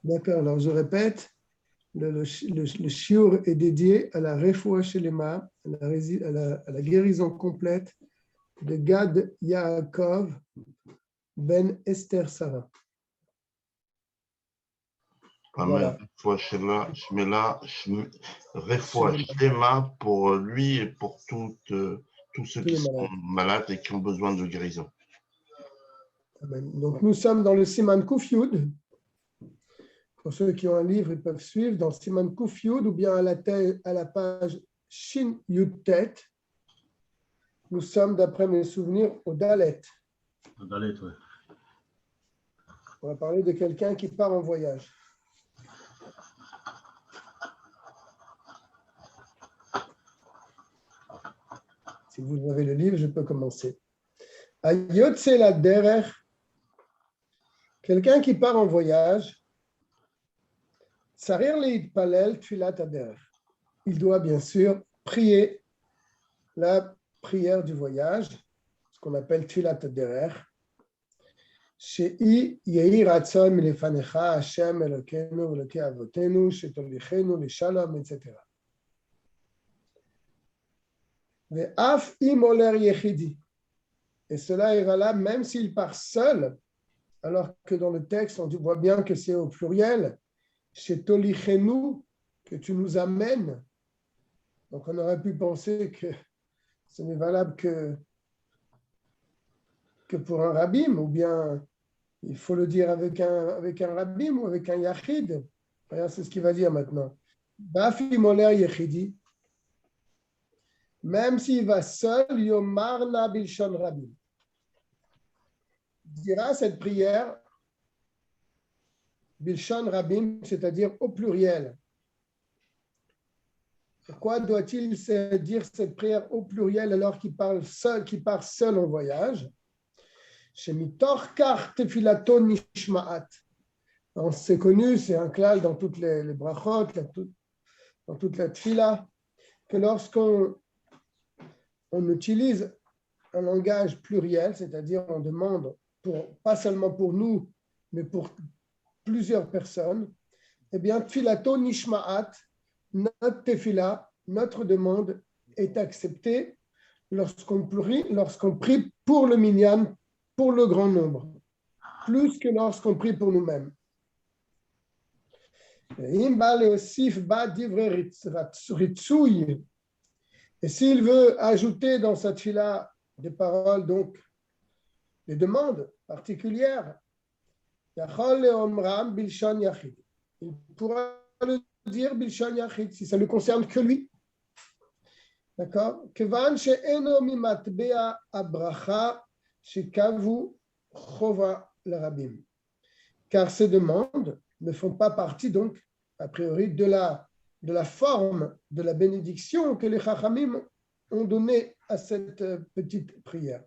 D'accord, alors je répète, le shiur est dédié à la refoua shelema, à la guérison complète de Gad Yaakov ben Esther Sarah. Amen. Voilà. Refoua Shlema pour lui et pour tous ceux qui sont malades et qui ont besoin de guérison. Amen. Donc nous sommes dans le Siman Kuf Yud. Pour ceux qui ont un livre, ils peuvent suivre dans Siman Kuf Yud ou bien à la page Shin Yud Tet. Nous sommes, d'après mes souvenirs, au Dalet. Au Dalet, oui. On va parler de quelqu'un qui part en voyage. Si vous avez le livre, je peux commencer. Ayotse la derer, quelqu'un qui part en voyage, sarir leid palel tfilat aderer. Il doit bien sûr prier la prière du voyage, ce qu'on appelle tfilat aderer. Shei yehi ratzon milefanecha Hashem Elokeinu Elokei avotenu shetolichenu lishalom, etc. Ve'af im oler yechidi. Et cela est valable même s'il part seul, alors que dans le texte, on voit bien que c'est au pluriel. Shetolichenu, que tu nous amènes. Donc on aurait pu penser que ce n'est valable que pour un rabbim, ou bien il faut le dire avec un rabbim ou avec un yachid. Regarde, c'est ce qu'il va dire maintenant. Bafi moler yechidi, même s'il va seul, yomar na bilshon rabbim. Il dira cette prière bilshon rabbim, c'est-à-dire au pluriel. Pourquoi doit-il dire cette prière au pluriel alors qu'il part seul en voyage? C'est connu, c'est un klal dans toutes les brachot, dans toute la tfila, que lorsqu'on utilise un langage pluriel, c'est-à-dire on demande pas seulement pour nous, mais pour plusieurs personnes, eh bien, tfilato nishma'at, notre tefila, notre demande est acceptée lorsqu'on prie pour le minyan, pour le grand nombre, plus que lorsqu'on prie pour nous-mêmes. Et s'il veut ajouter dans cette tefila des paroles, donc des demandes particulières, il pourra le dire bilshon yachid si ça ne concerne que lui. D'accord? Kevan she'eno mimatbea abracha shekavu chova l'rabim. Car ces demandes ne font pas partie, donc, a priori, de la forme de la bénédiction que les chachamim ont donnée à cette petite prière.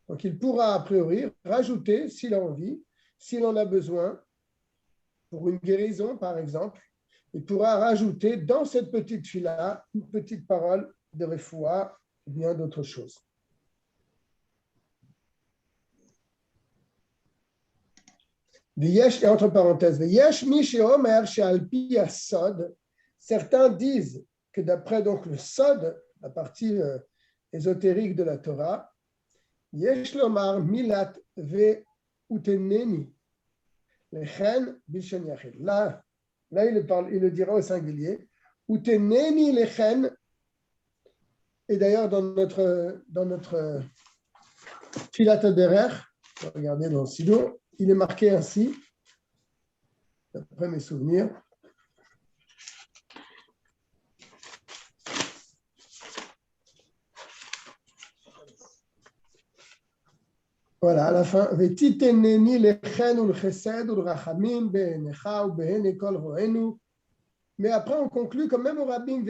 Donc, il pourra, a priori, rajouter, s'il a envie, s'il en a besoin, pour une guérison, par exemple, il pourra rajouter dans cette petite fila une petite parole de refoua ou bien d'autres choses. Et entre parenthèses, certains disent que d'après donc le sod, la partie ésotérique de la Torah, yesh lomar milat ve uteneni lechen bilshon yachid. Là, il le dira au singulier. Uteneni lechen. Et d'ailleurs, dans notre filat derer, regardez dans le sido, il est marqué ainsi, d'après mes souvenirs. Voilà, à la fin. Mais après, on conclut quand même au rabbin.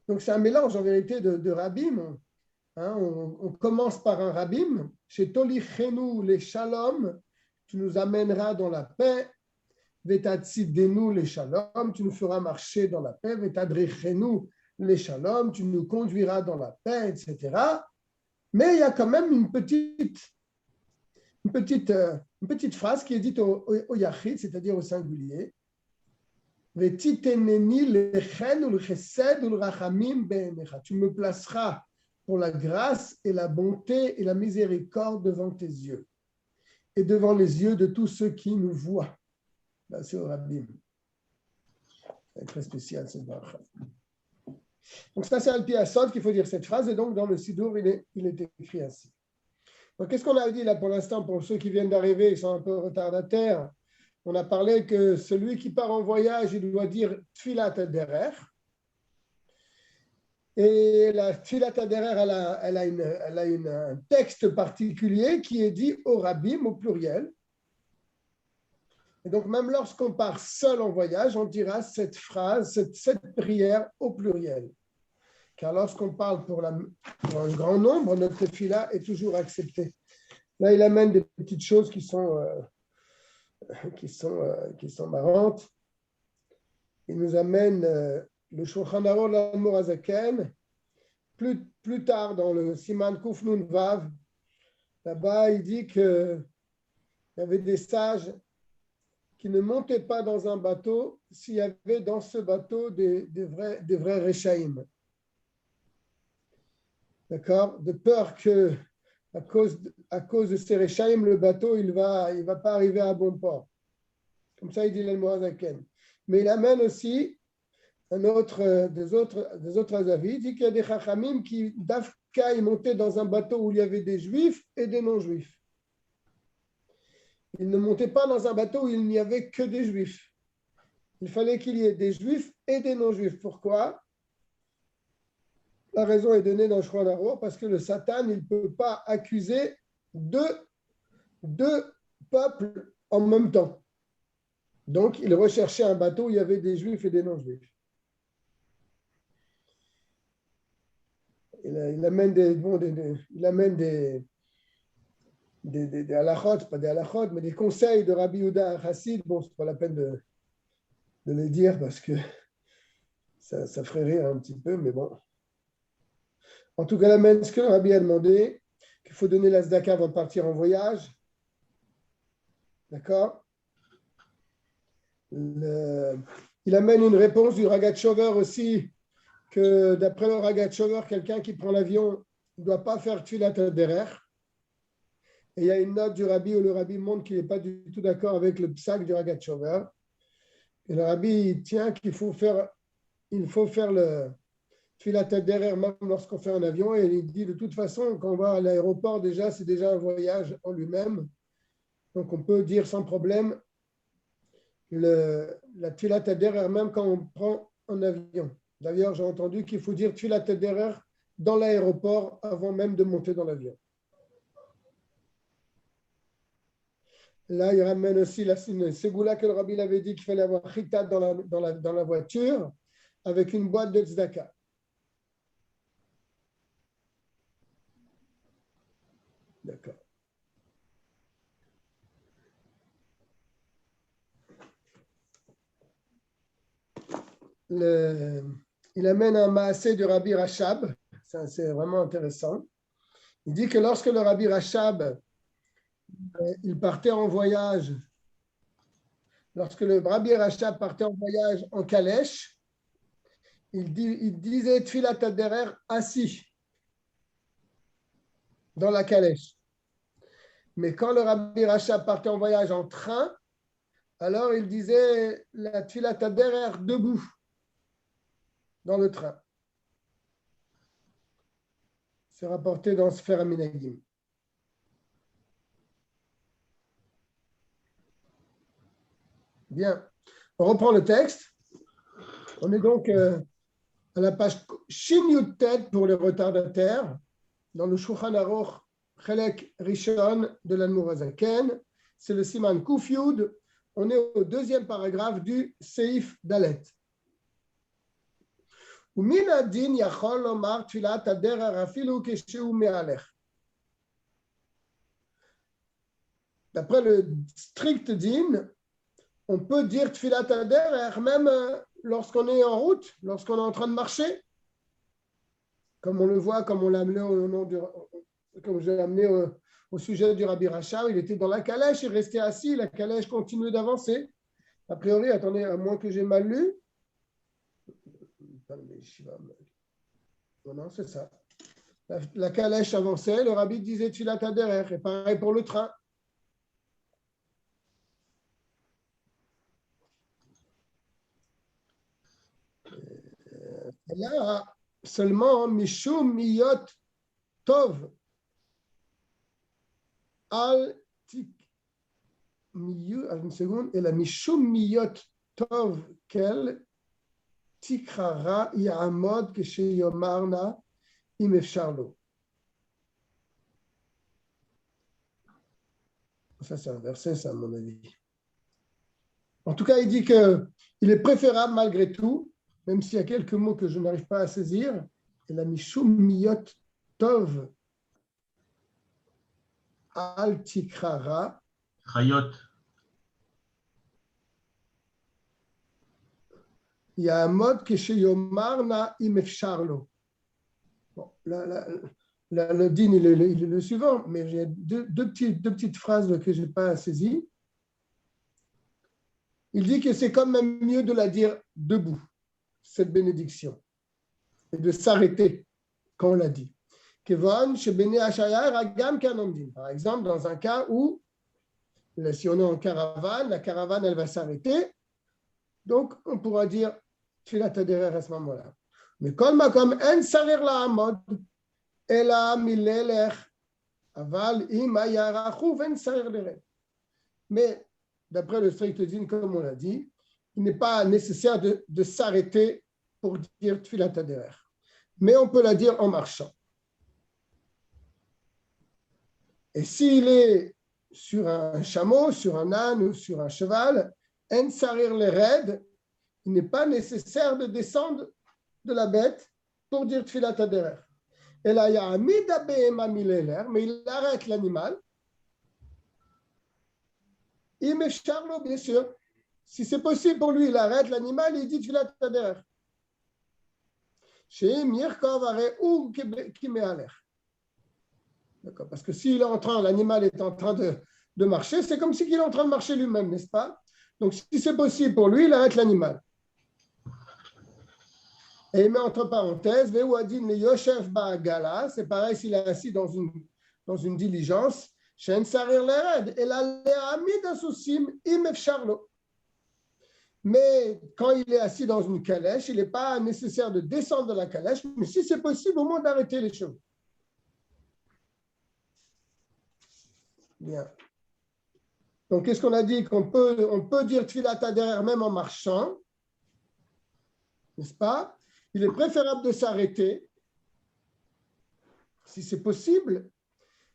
Donc, c'est un mélange en vérité de rabbim. Hein, on commence par un rabbim. Chez Tolichenu les shalom, tu nous amèneras dans la paix. Vetatsidenu les shalom, tu nous feras marcher dans la paix. Vetadrichenu les shalom, tu nous conduiras dans la paix, etc. Mais il y a quand même une petite phrase qui est dite au yachid, c'est-à-dire au singulier. Tu me placeras pour la grâce et la bonté et la miséricorde devant tes yeux et devant les yeux de tous ceux qui nous voient. Là, c'est au Rabbim. C'est très spécial cette bracha. Donc ça, c'est Al-Pi Asod qu'il faut dire cette phrase, et donc dans le Sidour, il est écrit ainsi. Donc qu'est-ce qu'on a dit là pour l'instant pour ceux qui viennent d'arriver, ils sont un peu retardataires. On a parlé que celui qui part en voyage, il doit dire Tfilat Derer. Et la Tfilat Derer, elle a un texte particulier qui est dit au Rabbim au pluriel. Et donc, même lorsqu'on part seul en voyage, on dira cette phrase, cette prière au pluriel. Car lorsqu'on parle pour un grand nombre, notre tefila est toujours acceptée. Là, il amène des petites choses qui sont marrantes. Il nous amène le Shulchan Aruch l'Admor Hazaken. Plus tard, dans le Siman Kuf Nun Vav, là-bas, il dit qu'il y avait des sages qui ne montaient pas dans un bateau s'il y avait dans ce bateau des vrais Rechaïm. D'accord? De peur que, à cause de ces Rechaïm, le bateau, il va pas arriver à bon port. Comme ça, il dit l'Admor Hazaken. Mais il amène aussi des autres avis. Il dit qu'il y a des Chachamim qui, d'Afka, ils montaient dans un bateau où il y avait des Juifs et des non-Juifs. Ils ne montaient pas dans un bateau où il n'y avait que des Juifs. Il fallait qu'il y ait des Juifs et des non-Juifs. Pourquoi? La raison est donnée dans Shulchan Aruch parce que le Satan, il ne peut pas accuser deux peuples en même temps. Donc, il recherchait un bateau où il y avait des Juifs et des non-Juifs. Il amène des halachot, pas des halachot, mais des conseils de Rabbi Yehuda Chassid. Bon, c'est pas la peine de les dire parce que ça ferait rire un petit peu, mais bon. En tout cas, il amène ce que le Rabbi a demandé, qu'il faut donner la tzedaka avant de partir en voyage. D'accord? Il amène une réponse du Ragat Shover aussi, que d'après le Ragat Shover, quelqu'un qui prend l'avion ne doit pas faire Tfilat Derer. Et il y a une note du Rabbi où le Rabbi montre qu'il n'est pas du tout d'accord avec le psak du Ragat Shover. Et le Rabbi tient qu'il faut faire le Tfilat Derer même lorsqu'on fait un avion. Et il dit de toute façon, quand on va à l'aéroport, déjà, c'est déjà un voyage en lui-même. Donc on peut dire sans problème la Tfilat Derer même quand on prend un avion. D'ailleurs, j'ai entendu qu'il faut dire Tfilat Derer dans l'aéroport avant même de monter dans l'avion. Là, il ramène aussi la ségoula que le Rabbi avait dit qu'il fallait avoir chitat dans la voiture avec une boîte de tzedaka. D'accord. Il amène un maasé du Rabbi Rachab. Ça, c'est vraiment intéressant. Il dit que lorsque le Rabbi Rachab il partait en voyage, lorsque le Rabbi Rachab partait en voyage en calèche, il disait Tfilat Derer assis dans la calèche. Mais quand le Rabbi Rachab partait en voyage en train, alors il disait la Tfilat Derer debout dans le train. C'est rapporté dans Sefer HaMinhagim. Bien, on reprend le texte. On est donc à la page Shin Yud Tet pour les retardataires, dans le Shulchan Aruch Chelek Rishon de l'Admor Hazaken. C'est le Siman Kuf Yud. On est au deuxième paragraphe du Seif Dalet. ומן הדין יכול לומר תפילת הדרך אפילו כשהוא מהלך. D'après le strict din, on peut dire tfilat haderech même lorsqu'on est en route, lorsqu'on est en train de marcher, comme on le voit, comme on l'a amené comme je l'ai amené au sujet du Rabbi Rachab, il était dans la calèche, il restait assis, la calèche continuait d'avancer. A priori, attendez, à moins que j'ai mal lu. Non, c'est ça. La calèche avançait, le rabbi disait Tfilat Haderech, et pareil pour le train. Et là, seulement Mishum Miyot Tov Al Tik une seconde, et la Mishum Miyot Tov Kel Tikrara Ya'amod Keshe Yomarna Im Efsharlo. Ça, c'est un verset, ça, à mon avis. En tout cas, il dit qu'il est préférable malgré tout, même s'il y a quelques mots que je n'arrive pas à saisir, et la Mishum Miyot Tov Al Tikrara. Chayot. Il y a un mode que chez Yomarna Im Efsharlo. Bon, le din, il est le suivant, mais j'ai deux petites phrases que je n'ai pas saisies. Il dit que c'est quand même mieux de la dire debout, cette bénédiction, et de s'arrêter quand on l'a dit. Kevon, chez Bene Hashaya, Ragam Kanamdim. Par exemple, dans un cas où, si on est en caravane, la caravane, elle va s'arrêter. Donc, on pourra dire Tfilat Haderech à ce moment-là. Mais Kol Makom En Sarir La'amod, Ela Milelech, Aval Im Ayarachu Ven Sarir Leret. Mais, d'après le strict din, comme on l'a dit, il n'est pas nécessaire de s'arrêter pour dire Tfilat Haderech. Mais on peut la dire en marchant. Et s'il est sur un chameau, sur un âne ou sur un cheval, En Sarir Leret, il n'est pas nécessaire de descendre de la bête pour dire Tfilat Haderech. Et là, il y a un Midabehema Mileler, mais il arrête l'animal. Il met Charlo, bien sûr. Si c'est possible pour lui, il arrête l'animal et il dit Tfilat Haderech. Chez Mirkov Are ou Kimealer. D'accord. Parce que s'il est en train, l'animal est en train de marcher, c'est comme s'il est en train de marcher lui-même, n'est-ce pas? Donc, si c'est possible pour lui, il arrête l'animal. Et il met entre parenthèses, Veouadin le Yoshev Ba'agala, c'est pareil s'il est assis dans une diligence, Shen Sarir Lered, et la Le'amid Asusim Im Efsharlo. Mais quand il est assis dans une calèche, il n'est pas nécessaire de descendre de la calèche, mais si c'est possible, au moins d'arrêter les chevaux. Bien. Donc, qu'est-ce qu'on a dit? On peut dire Tfilat Haderech même en marchant, n'est-ce pas? Il est préférable de s'arrêter, si c'est possible.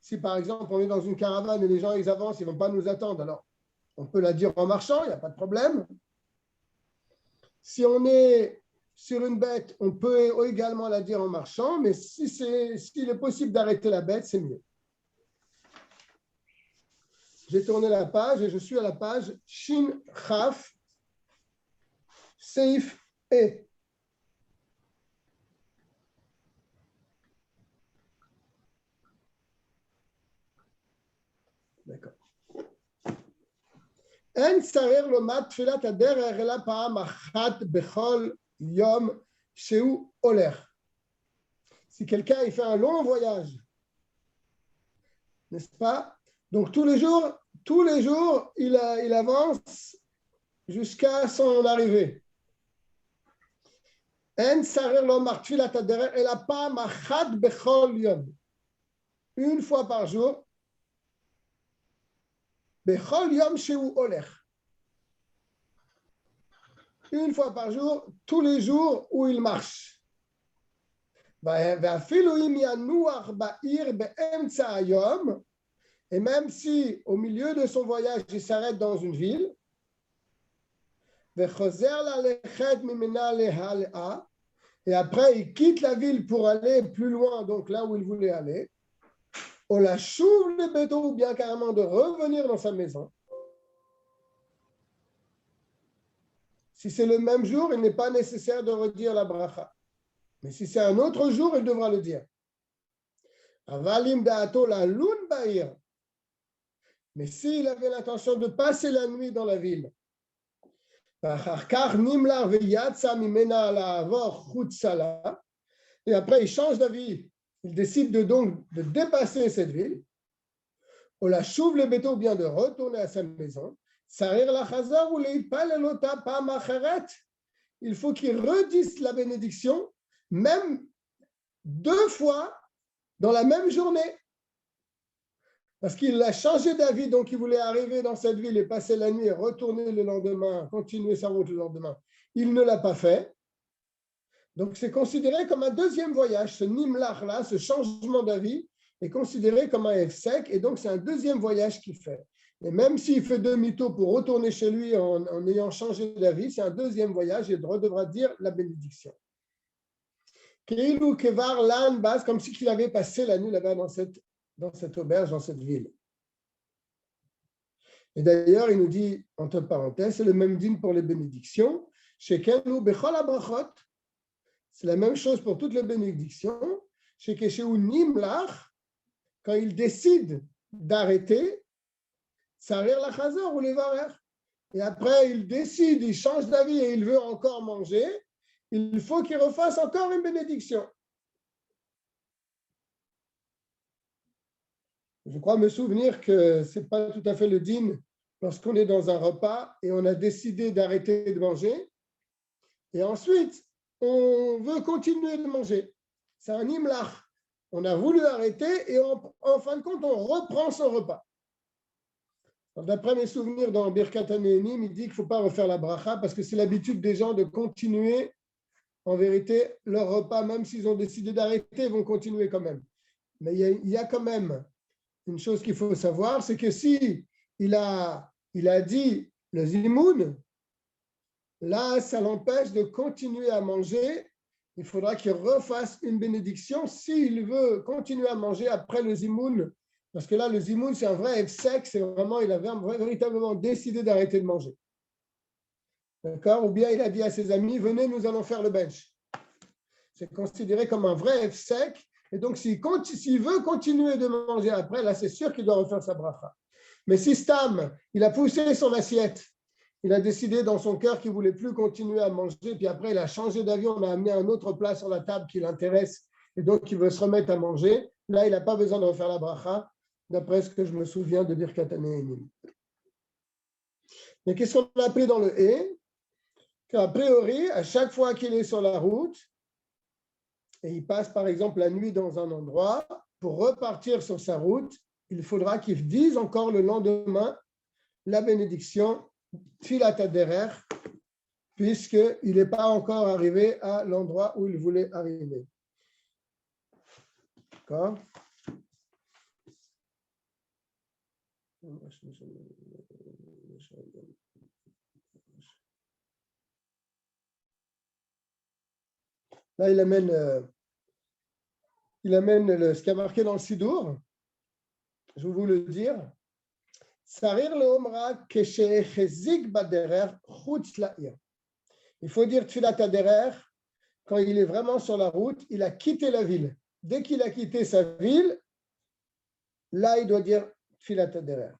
Si par exemple on est dans une caravane et les gens ils avancent, ils ne vont pas nous attendre, alors on peut la dire en marchant, il n'y a pas de problème. Si on est sur une bête, on peut également la dire en marchant, mais s'il est possible d'arrêter la bête, c'est mieux. J'ai tourné la page et je suis à la page Shin Chaf Seif E. D'accord. En sarer lomat tfilat haderech ela pa'am achat bechol yom sheu oler. Si quelqu'un il fait un long voyage, n'est-ce pas? Donc tous les jours, il avance jusqu'à son arrivée. En sarer lomat tfilat haderech ela pa'am achat bechol yom. Une fois par jour. Bechol yom sheu oler. Une fois par jour, tous les jours où il marche. Et même si au milieu de son voyage, il s'arrête dans une ville, et après il quitte la ville pour aller plus loin, donc là où il voulait aller, on la chouve le béton ou bien carrément de revenir dans sa maison. Si c'est le même jour, il n'est pas nécessaire de redire la bracha. Mais si c'est un autre jour, il devra le dire. Avalim da'ato la lun ba'ir. Mais s'il avait l'intention de passer la nuit dans la ville, et après il change d'avis, il décide donc de dépasser cette ville, ou la chouve le béto, ou bien de retourner à sa maison, il faut qu'il redise la bénédiction, même 2 fois dans la même journée. Parce qu'il a changé d'avis, donc il voulait arriver dans cette ville et passer la nuit et retourner le lendemain, continuer sa route le lendemain. Il ne l'a pas fait. Donc c'est considéré comme un deuxième voyage. Ce nimlach-là, ce changement d'avis, est considéré comme un hefsek, et donc c'est un deuxième voyage qu'il fait. Et même s'il fait demi-tour pour retourner chez lui en ayant changé d'avis, c'est un deuxième voyage et il devra dire la bénédiction. Keilou kevar lan bas, comme si il avait passé la nuit là-bas dans cette auberge, dans cette ville. Et d'ailleurs, il nous dit, entre parenthèses, c'est le même dîme pour les bénédictions. Shekenu bechol abrachot, c'est la même chose pour toutes les bénédictions. Shekeshu nimlach, quand il décide d'arrêter, sarir la chazor ou les varer. Et après, il décide, il change d'avis et il veut encore manger, il faut qu'il refasse encore une bénédiction. Je crois me souvenir que ce n'est pas tout à fait le dîme lorsqu'on est dans un repas et on a décidé d'arrêter de manger et ensuite on veut continuer de manger. C'est un imlach. On a voulu arrêter et en fin de compte on reprend son repas. D'après mes souvenirs dans Birkat HaNe'enim, il dit qu'il ne faut pas refaire la bracha parce que c'est l'habitude des gens de continuer en vérité leur repas, même s'ils ont décidé d'arrêter, ils vont continuer quand même. Mais il y a quand même une chose qu'il faut savoir, c'est que si il a dit le zimoun, là, ça l'empêche de continuer à manger. Il faudra qu'il refasse une bénédiction s'il veut continuer à manger après le zimoun. Parce que là, le zimoun, c'est un vrai hefsek, c'est vraiment, il avait véritablement décidé d'arrêter de manger. D'accord? Ou bien il a dit à ses amis, venez, nous allons faire le bench. C'est considéré comme un vrai hefsek. Et donc, s'il veut continuer de manger après, là, c'est sûr qu'il doit refaire sa bracha. Mais si Stam, il a poussé son assiette, il a décidé dans son cœur qu'il ne voulait plus continuer à manger, puis après, il a changé d'avion, on a amené un autre plat sur la table qui l'intéresse, et donc il veut se remettre à manger, là, il n'a pas besoin de refaire la bracha, d'après ce que je me souviens de Birkat HaNe'enim. Mais qu'est-ce qu'on a appris dans le Hé? Qu'a priori, à chaque fois qu'il est sur la route, et il passe par exemple la nuit dans un endroit, pour repartir sur sa route, il faudra qu'il dise encore le lendemain la bénédiction Tfilat HaDerer, puisqu'il n'est pas encore arrivé à l'endroit où il voulait arriver. D'accord? Là, il amène ce qui a marqué dans le Sidour. Je vais vous le dire. Sarir le omra keshechezik baderer chutz la'ir. Il faut dire Tfilat HaDerer quand il est vraiment sur la route, il a quitté la ville. Dès qu'il a quitté sa ville, là, il doit dire Tfilat HaDerer.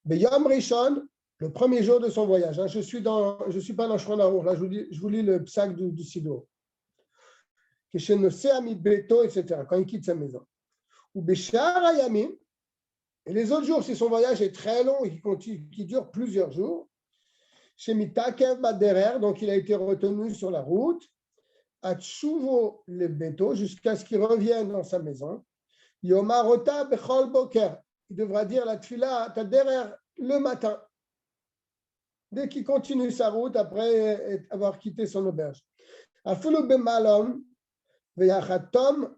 Beyom Rishon, le premier jour de son voyage. Je suis pas dans Shulchan Aruch. Là, je vous lis le psak du Sidour. Etc., quand il quitte sa maison. Ou Beshar Hayamim, et les autres jours, si son voyage est très long et qui dure plusieurs jours, chez Mitakev Baderer, donc il a été retenu sur la route, à Tshuvo le Beto, jusqu'à ce qu'il revienne dans sa maison. Yomarota Bechol Boker, il devra dire la Tfila Taderer le matin, dès qu'il continue sa route après avoir quitté son auberge. Afulu Bemalom, Veyachatom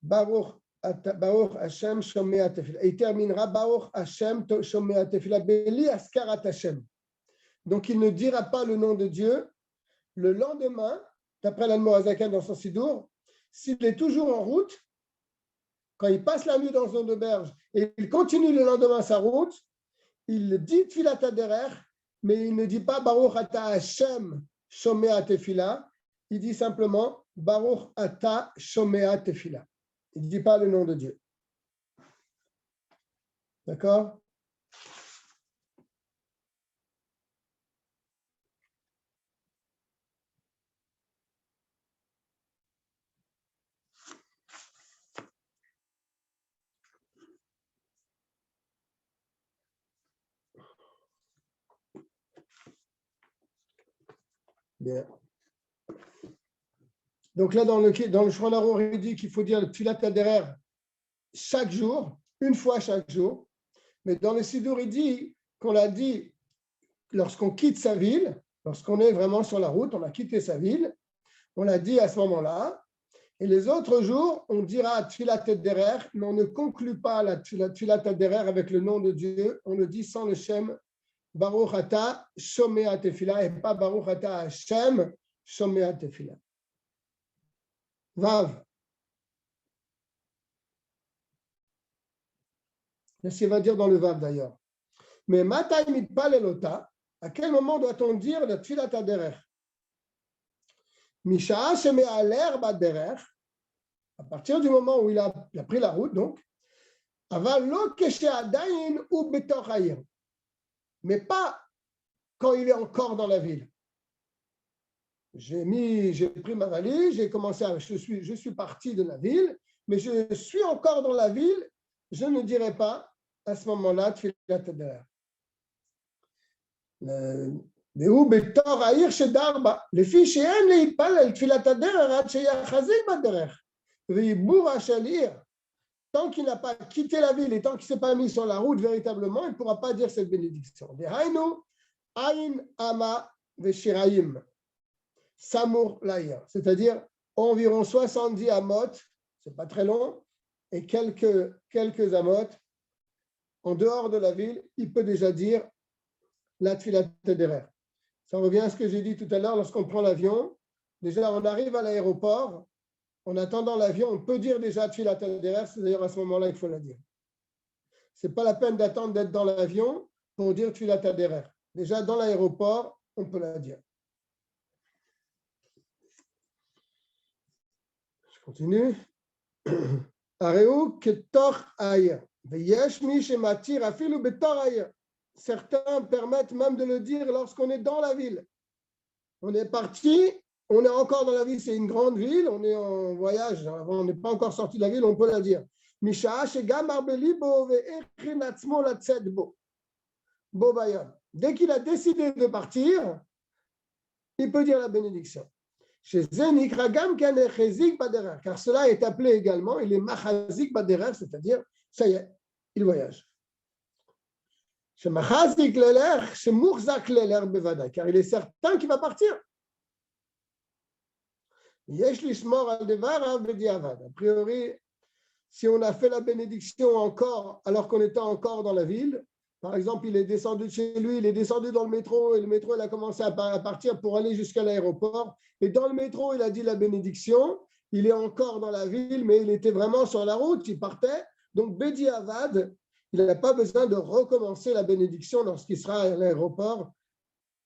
Baruch Hashem Shomea Tefila. Il terminera Baruch Hashem Shomea Tefila Beli Askarat Hashem. Donc il ne dira pas le nom de Dieu le lendemain, d'après l'Admorazaken dans son Sidour, s'il est toujours en route, quand il passe la nuit dans une auberge et il continue le lendemain sa route, il dit Tfilat HaDerer, mais il ne dit pas Baruch Ata Hashem Shomea Tefila, il dit simplement Baruch ata shomea tefila. Il ne dit pas le nom de Dieu. D'accord? Bien. Donc là, dans le Shulchan Aruch, il dit qu'il faut dire le Tfilat Haderer chaque jour, une fois chaque jour. Mais dans le Sidour, il dit qu'on l'a dit lorsqu'on quitte sa ville, lorsqu'on est vraiment sur la route, on a quitté sa ville, on l'a dit à ce moment-là. Et les autres jours, on dira Tfilat Haderer, mais on ne conclut pas la Tfilat Haderer avec le nom de Dieu, on le dit sans le Shem Baruch ata shomea tefila et pas Baruch ata Hashem shomea tefila. Vav. C'est ce qu'il va dire dans le Vav d'ailleurs. Mais Matai mitpal elota, à quel moment doit-on dire la Tfilat Haderer? Misha shemea l'herbe Haderer, à partir du moment où il a pris la route, donc, aval lo keshe adayin ou betor hayir, mais pas quand il est encore dans la ville. J'ai pris ma valise, j'ai commencé je suis parti de la ville, mais je suis encore dans la ville, je ne dirai pas à ce moment-là Tfilat Haderer. והוא בתור העיר שדרבה, לפי שאין להתפלל תפילת הדרך עד שיחזיק בדרך, ועיבורה של עיר. Tant qu'il n'a pas quitté la ville et tant qu'il ne s'est pas mis sur la route véritablement, il ne pourra pas dire cette bénédiction. Dehainu ayin ama veshiraim samur laïr, c'est-à-dire environ 70 amot, c'est pas très long, et quelques amot en dehors de la ville, il peut déjà dire la Tfilat Haderer. Ça revient à ce que j'ai dit tout à l'heure, lorsqu'on prend l'avion, déjà on arrive à l'aéroport, en attendant l'avion, on peut dire déjà Tfilat Haderer, c'est d'ailleurs à ce moment-là qu'il faut la dire. Ce n'est pas la peine d'attendre d'être dans l'avion pour dire Tfilat Haderer. Déjà dans l'aéroport, on peut la dire. Je continue. Areu ketor ayr, veyesh mi shematir afilu betor ayr. Certains permettent même de le dire lorsqu'on est dans la ville. On est parti, on est encore dans la ville, c'est une grande ville, on est en voyage, on n'est pas encore sorti de la ville, on peut la dire. Dès qu'il a décidé de partir, il peut dire la bénédiction. Car cela est appelé également, il est machazik baderer, c'est-à-dire, ça y est, il voyage. Car il est certain qu'il va partir. A priori, si on a fait la bénédiction encore alors qu'on était encore dans la ville, par exemple, il est descendu de chez lui, il est descendu dans le métro et le métro il a commencé à partir pour aller jusqu'à l'aéroport. Et dans le métro, il a dit la bénédiction. Il est encore dans la ville, mais il était vraiment sur la route, il partait. Donc, Bedi Avad, il n'a pas besoin de recommencer la bénédiction lorsqu'il sera à l'aéroport.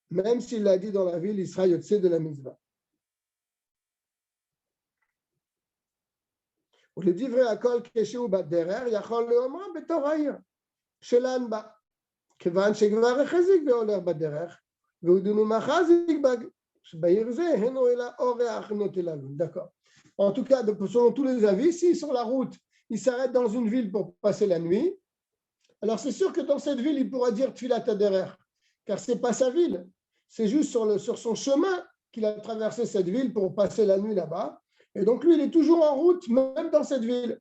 Même s'il l'a dit dans la ville, il sera yotse de la mitzvah. Le divrei hakol keshu baderer yachol leomra betor hayir shelan ba kevan shekvar echazik veoler baderer veudunu machazik bayir ze heno ela oreach not elalun. D'accord. En tout cas, selon tous les avis, s'ils sont sur la route, ils s'arrêtent dans une ville pour passer la nuit. Alors c'est sûr que dans cette ville, il pourra dire Tfilat Haderer, car ce n'est pas sa ville. C'est juste sur son chemin qu'il a traversé cette ville pour passer la nuit là-bas. Et donc lui, il est toujours en route, même dans cette ville.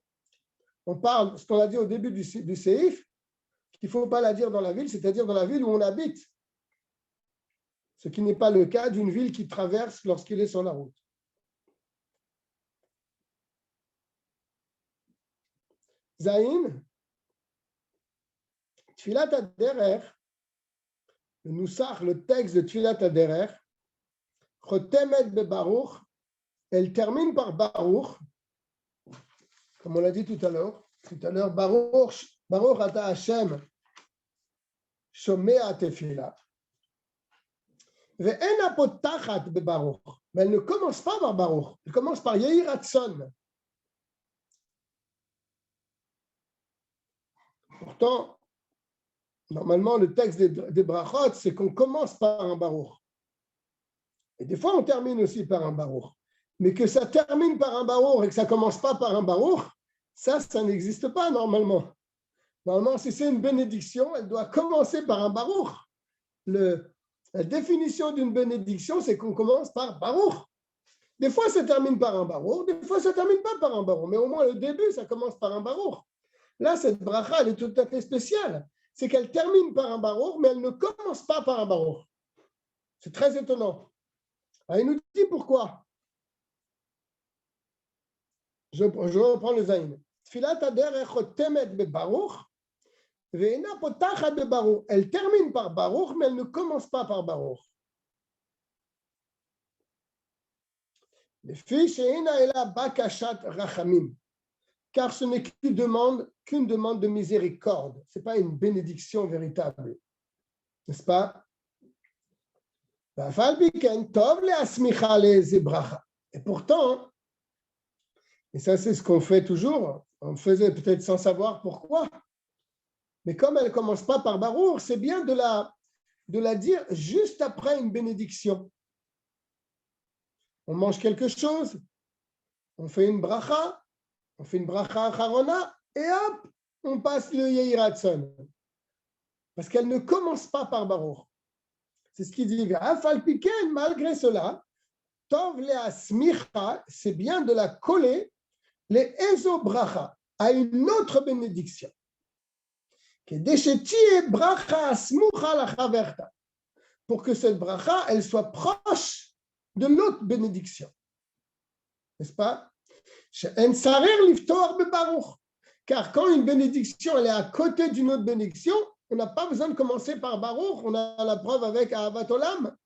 On parle, ce qu'on a dit au début du Seif, qu'il ne faut pas la dire dans la ville, c'est-à-dire dans la ville où on habite. Ce qui n'est pas le cas d'une ville qu'il traverse lorsqu'il est sur la route. Zayin, Tfilat Haderer, le Nusach, le texte de Tfilat Haderer, Chotemet beBaruch, elle termine par Baruch, comme on l'a dit tout à l'heure, Baruch ata Hashem, Shomea tefila, ve'en apotachat beBaruch, mais elle ne commence pas par Baruch. Elle commence par Yehi Ratzon. Pourtant, normalement, le texte des brachot, c'est qu'on commence par un Baruch. Et des fois, on termine aussi par un Baruch. Mais que ça termine par un Baruch et que ça ne commence pas par un Baruch, ça n'existe pas normalement. Normalement, si c'est une bénédiction, elle doit commencer par un Baruch. La définition d'une bénédiction, c'est qu'on commence par Baruch. Des fois, ça termine par un Baruch, des fois, ça ne termine pas par un Baruch. Mais au moins, le début, ça commence par un Baruch. Là, cette bracha, elle est tout à fait spéciale. C'est qu'elle termine par un Baruch, mais elle ne commence pas par un Baruch. C'est très étonnant. Alors, il nous dit pourquoi. Je reprends le Zayin. Tfilat haderech chotemet bebaruch, ve'ena potachat bebaruch. Elle termine par Baruch, mais elle ne commence pas par Baruch. Lefi she'ena ela bakashat rachamim. Car ce n'est qu'une demande de miséricorde. Ce n'est pas une bénédiction véritable. N'est-ce pas? Et pourtant, et ça c'est ce qu'on fait toujours, on le faisait peut-être sans savoir pourquoi, mais comme elle ne commence pas par Baruch, c'est bien de la dire juste après une bénédiction. On mange quelque chose, on fait une bracha acharona, et hop, on passe le Yehi Ratzon. Parce qu'elle ne commence pas par Baruch. C'est ce qu'il dit. Malgré cela, Tov lea smicha, c'est bien de la coller les ezo bracha à une autre bénédiction. Pour que cette bracha, elle soit proche de l'autre bénédiction. N'est-ce pas? Car quand une bénédiction elle est à côté d'une autre bénédiction, on n'a pas besoin de commencer par Baruch. On a la preuve avec Ahavat Olam.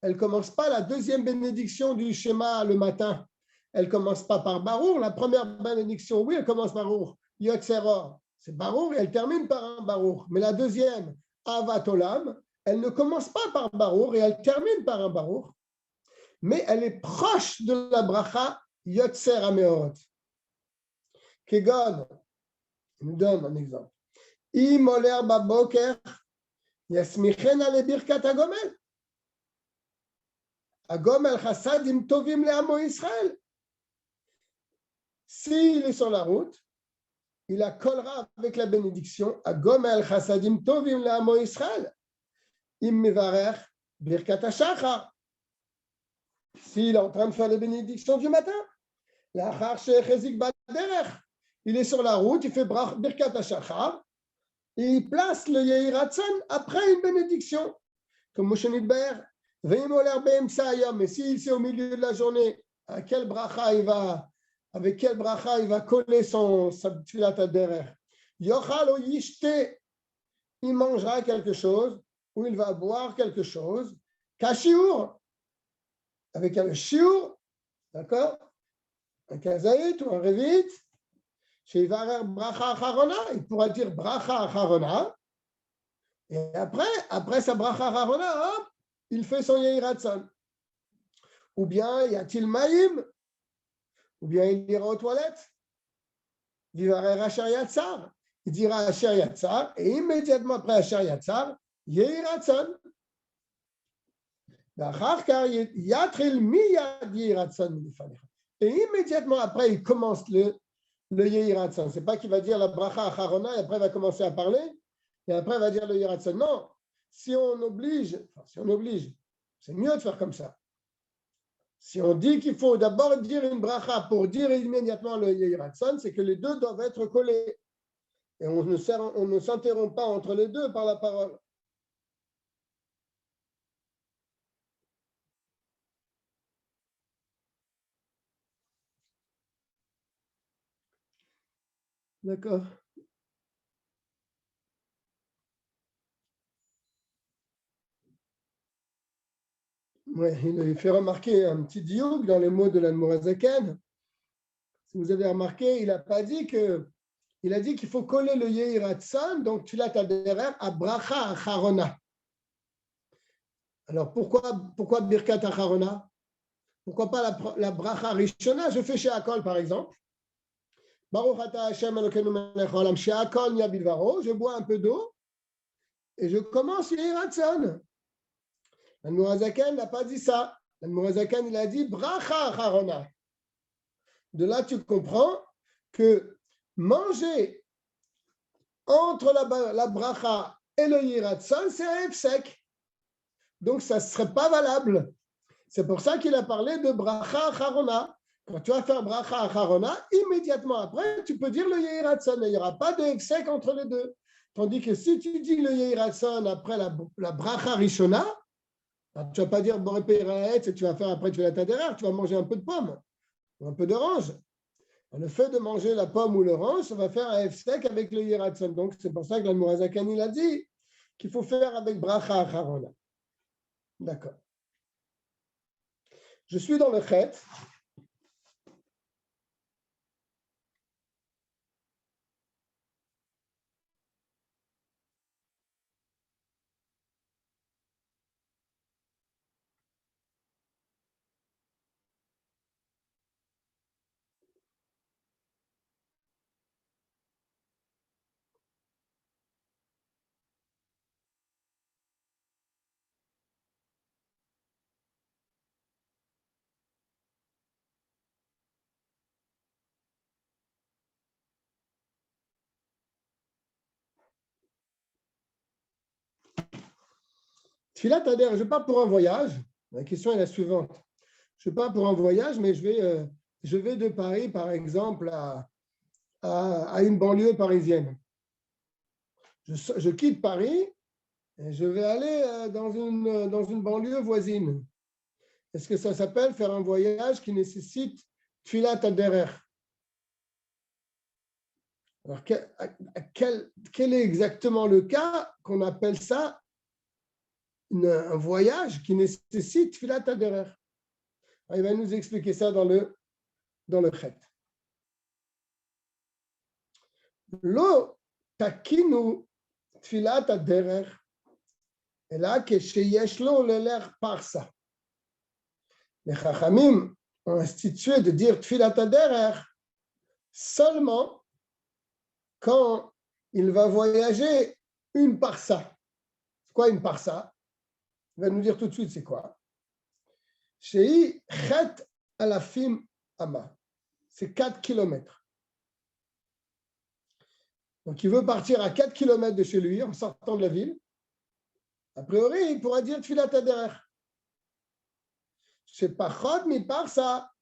Elle ne commence pas la deuxième bénédiction du schéma le matin. Elle ne commence pas par Baruch. La première bénédiction, oui, elle commence par Baruch. Yotzeror, c'est Baruch et elle termine par un Baruch. Mais la deuxième, Ahavat Olam, elle ne commence pas par Baruch et elle termine par un Baruch. Mais elle est proche de la bracha Yotzer Ameot. Kegon, il nous donne un exemple. Imoler baboker yasmichena le birkat agomel. Agomel chassadim tovim le amo Israël. S'il est sur la route, il la collera avec la bénédiction. Agomel chassadim tovim le amo Israël. Im mevarech birkat hashachar. S'il est en train de faire les bénédictions du matin, l'achar shechezik baderech. Il est sur la route, il fait birkat hashachar. Et il place le Yehi Ratzon après une bénédiction. Comme Moshe Nidber, mais s'il est au milieu de la journée, avec quel bracha il va coller sa tfilat haderech. Yochal o yishte, il mangera quelque chose, ou il va boire quelque chose. Kashiur, avec un shiur, d'accord? Un kazaït ou un revit. Il pourra dire bracha acharona, et après sa bracha acharona, hop, il fait son Yehi Ratzon. Ou bien y a-t-il maïm, ou bien il ira aux toilettes, il va Asher Yatzar, il dira Asher Yatzar, et immédiatement après Asher Yatzar, Yehi Ratzon. Et immédiatement après, il commence le Yehi Ratzon. Ce n'est pas qu'il va dire la bracha acharona et après il va commencer à parler et après il va dire le Yehi Ratzon. Non, si on oblige, c'est mieux de faire comme ça. Si on dit qu'il faut d'abord dire une bracha pour dire immédiatement le Yehi Ratzon, c'est que les deux doivent être collés. Et on ne s'interrompt pas entre les deux par la parole. D'accord. Ouais, il fait remarquer un petit diouk dans les mots de l'Admorazaken. Si vous avez remarqué, il n'a pas dit que, il a dit qu'il faut coller le Yehi Ratzon, donc tu l'as derrière à bracha acharona. Alors pourquoi birkat acharona? Pourquoi pas la bracha rishona? Je fais chez Akol, par exemple. Baruch ata Hashem Elokeinu melech haolam, chez Akol niya bilvaro, je bois un peu d'eau et je commence Yehi Ratzon. L'Admorazaken n'a pas dit ça. L'Admorazaken, il a dit bracha acharona. De là, tu comprends que manger entre la bracha et le Yehi Ratzon, c'est un hefsek. Donc, ça ne serait pas valable. C'est pour ça qu'il a parlé de bracha acharona. Quand tu vas faire bracha acharona, immédiatement après, tu peux dire le Yehi Ratzon. Il n'y aura pas de hefsek entre les deux. Tandis que si tu dis le Yehi Ratzon après la bracha rishona, tu ne vas pas dire boré peiraetz et tu vas faire après tu vas la derrière, tu vas manger un peu de pomme ou un peu d'orange. Le fait de manger la pomme ou l'orange, ça va faire un hefsek avec le Yehi Ratzon. Donc, c'est pour ça que l'Admorazaken il a dit qu'il faut faire avec bracha acharona. D'accord. Je suis dans le chet. Tfilat Adher, je ne vais pas pour un voyage. La question est la suivante. Je ne vais pas pour un voyage, mais je vais de Paris, par exemple, à une banlieue parisienne. Je quitte Paris et je vais aller dans une banlieue voisine. Est-ce que ça s'appelle faire un voyage qui nécessite Tfilat Adher? Alors, quel est exactement le cas qu'on appelle ça un voyage qui nécessite Tfilat Adher? Il va nous expliquer ça dans le chet. Lo takinu Tfilat Adher ela kesheyesh lo leler parsa. Les Chachamim ont institué de dire Tfilat Adher seulement quand il va voyager une parsa. C'est quoi une parsa? Il va nous dire tout de suite c'est quoi. Shei chet alafim ama. C'est 4 kilomètres. Donc il veut partir à 4 kilomètres de chez lui en sortant de la ville. A priori, il pourra dire Tfilat Adher. C'est pachot mi parsa.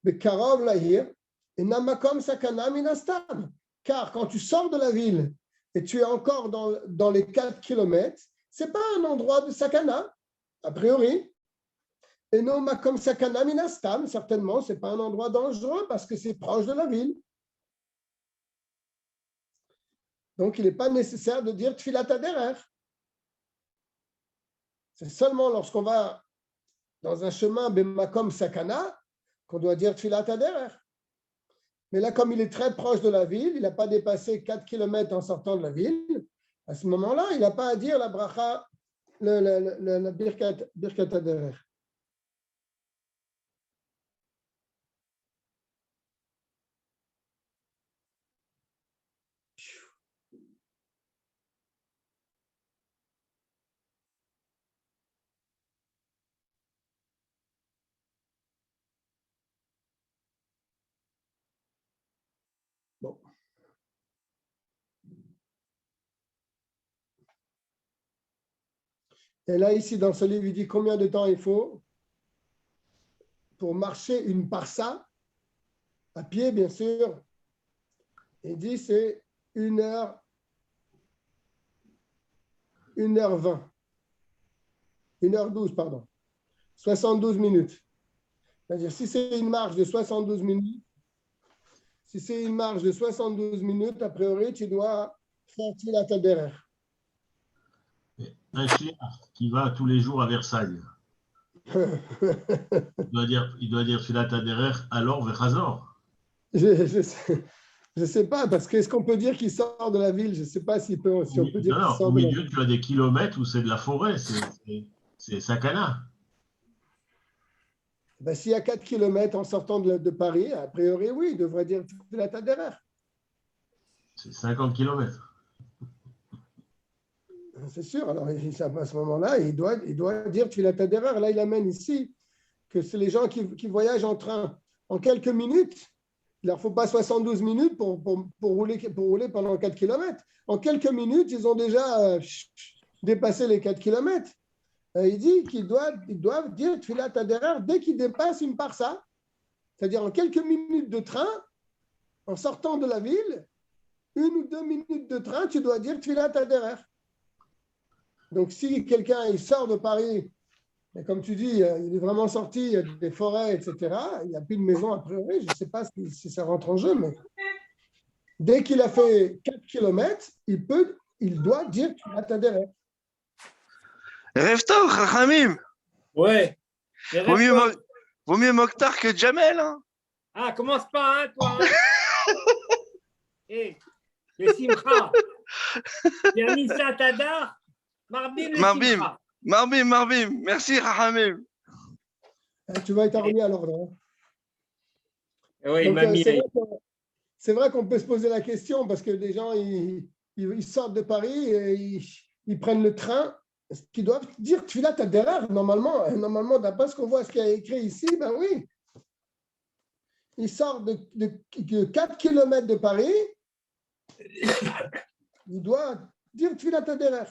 Bekarov lahir. Et namakom sakana minastam. Car quand tu sors de la ville et tu es encore dans les 4 kilomètres, ce n'est pas un endroit de sakana, a priori. Et non makom sakana minastam, certainement, ce n'est pas un endroit dangereux parce que c'est proche de la ville. Donc, il n'est pas nécessaire de dire Tfilat Adher. C'est seulement lorsqu'on va dans un chemin bemakom sakana qu'on doit dire Tfilat Adher. Mais là, comme il est très proche de la ville, il n'a pas dépassé 4 km en sortant de la ville, à ce moment-là, il n'a pas à dire la bracha, la birkat Adher. Bon. Et là, ici, dans ce livre, il dit combien de temps il faut pour marcher une parsa, à pied, bien sûr. Il dit c'est 1h20. 1h12, pardon. 72 minutes. C'est-à-dire, si c'est une marche de 72 minutes, a priori, tu dois faire Tfilat Adher. Un chien qui va tous les jours à Versailles. Il doit dire Tfilat Adher alors Vechazor. Je ne sais pas, parce qu'est-ce qu'on peut dire qu'il sort de la ville? Je ne sais pas si on peut dire qu'il sort au de la milieu, ville. tu as des kilomètres où c'est de la forêt, c'est sakana. Ben, s'il y a 4 km en sortant de Paris, a priori, oui, il devrait dire Tfilat Haderer. C'est 50 km. C'est sûr. Alors, à ce moment-là, il doit dire Tfilat Haderer. Là, il amène ici que c'est les gens qui voyagent en train en quelques minutes. Il ne leur faut pas 72 minutes pour rouler pendant 4 km. En quelques minutes, ils ont déjà dépassé les 4 km. Il dit qu'ils doivent dire Tfilat Haderer dès qu'ils dépassent une parsa. C'est-à-dire en quelques minutes de train, en sortant de la ville, 1 ou 2 minutes de train, tu dois dire Tfilat Haderer. Donc si quelqu'un il sort de Paris, et comme tu dis, il est vraiment sorti, il y a des forêts, etc., il n'y a plus de maison a priori, je ne sais pas si ça rentre en jeu, mais dès qu'il a fait 4 km, il doit dire Tfilat Haderer. Rêve tov, Chachamim. Ouais. Vaut mieux Mokhtar que Jamel. Hein. Ah, commence pas, hein, toi. Hé, le Simcha. C'est Anissa Tadar. Marbim, le Simcha. Marbim. Merci, Chachamim. Tu vas être remis à l'ordre. Oui, Donc, mamie. c'est vrai qu'on peut se poser la question parce que des gens, ils sortent de Paris et ils prennent le train. Qui doivent dire Tfilat Haderer, normalement, d'après ce qu'on voit, ce qu'il y a écrit ici, ben oui. Il sort de 4 km de Paris, il doit dire Tfilat Haderer.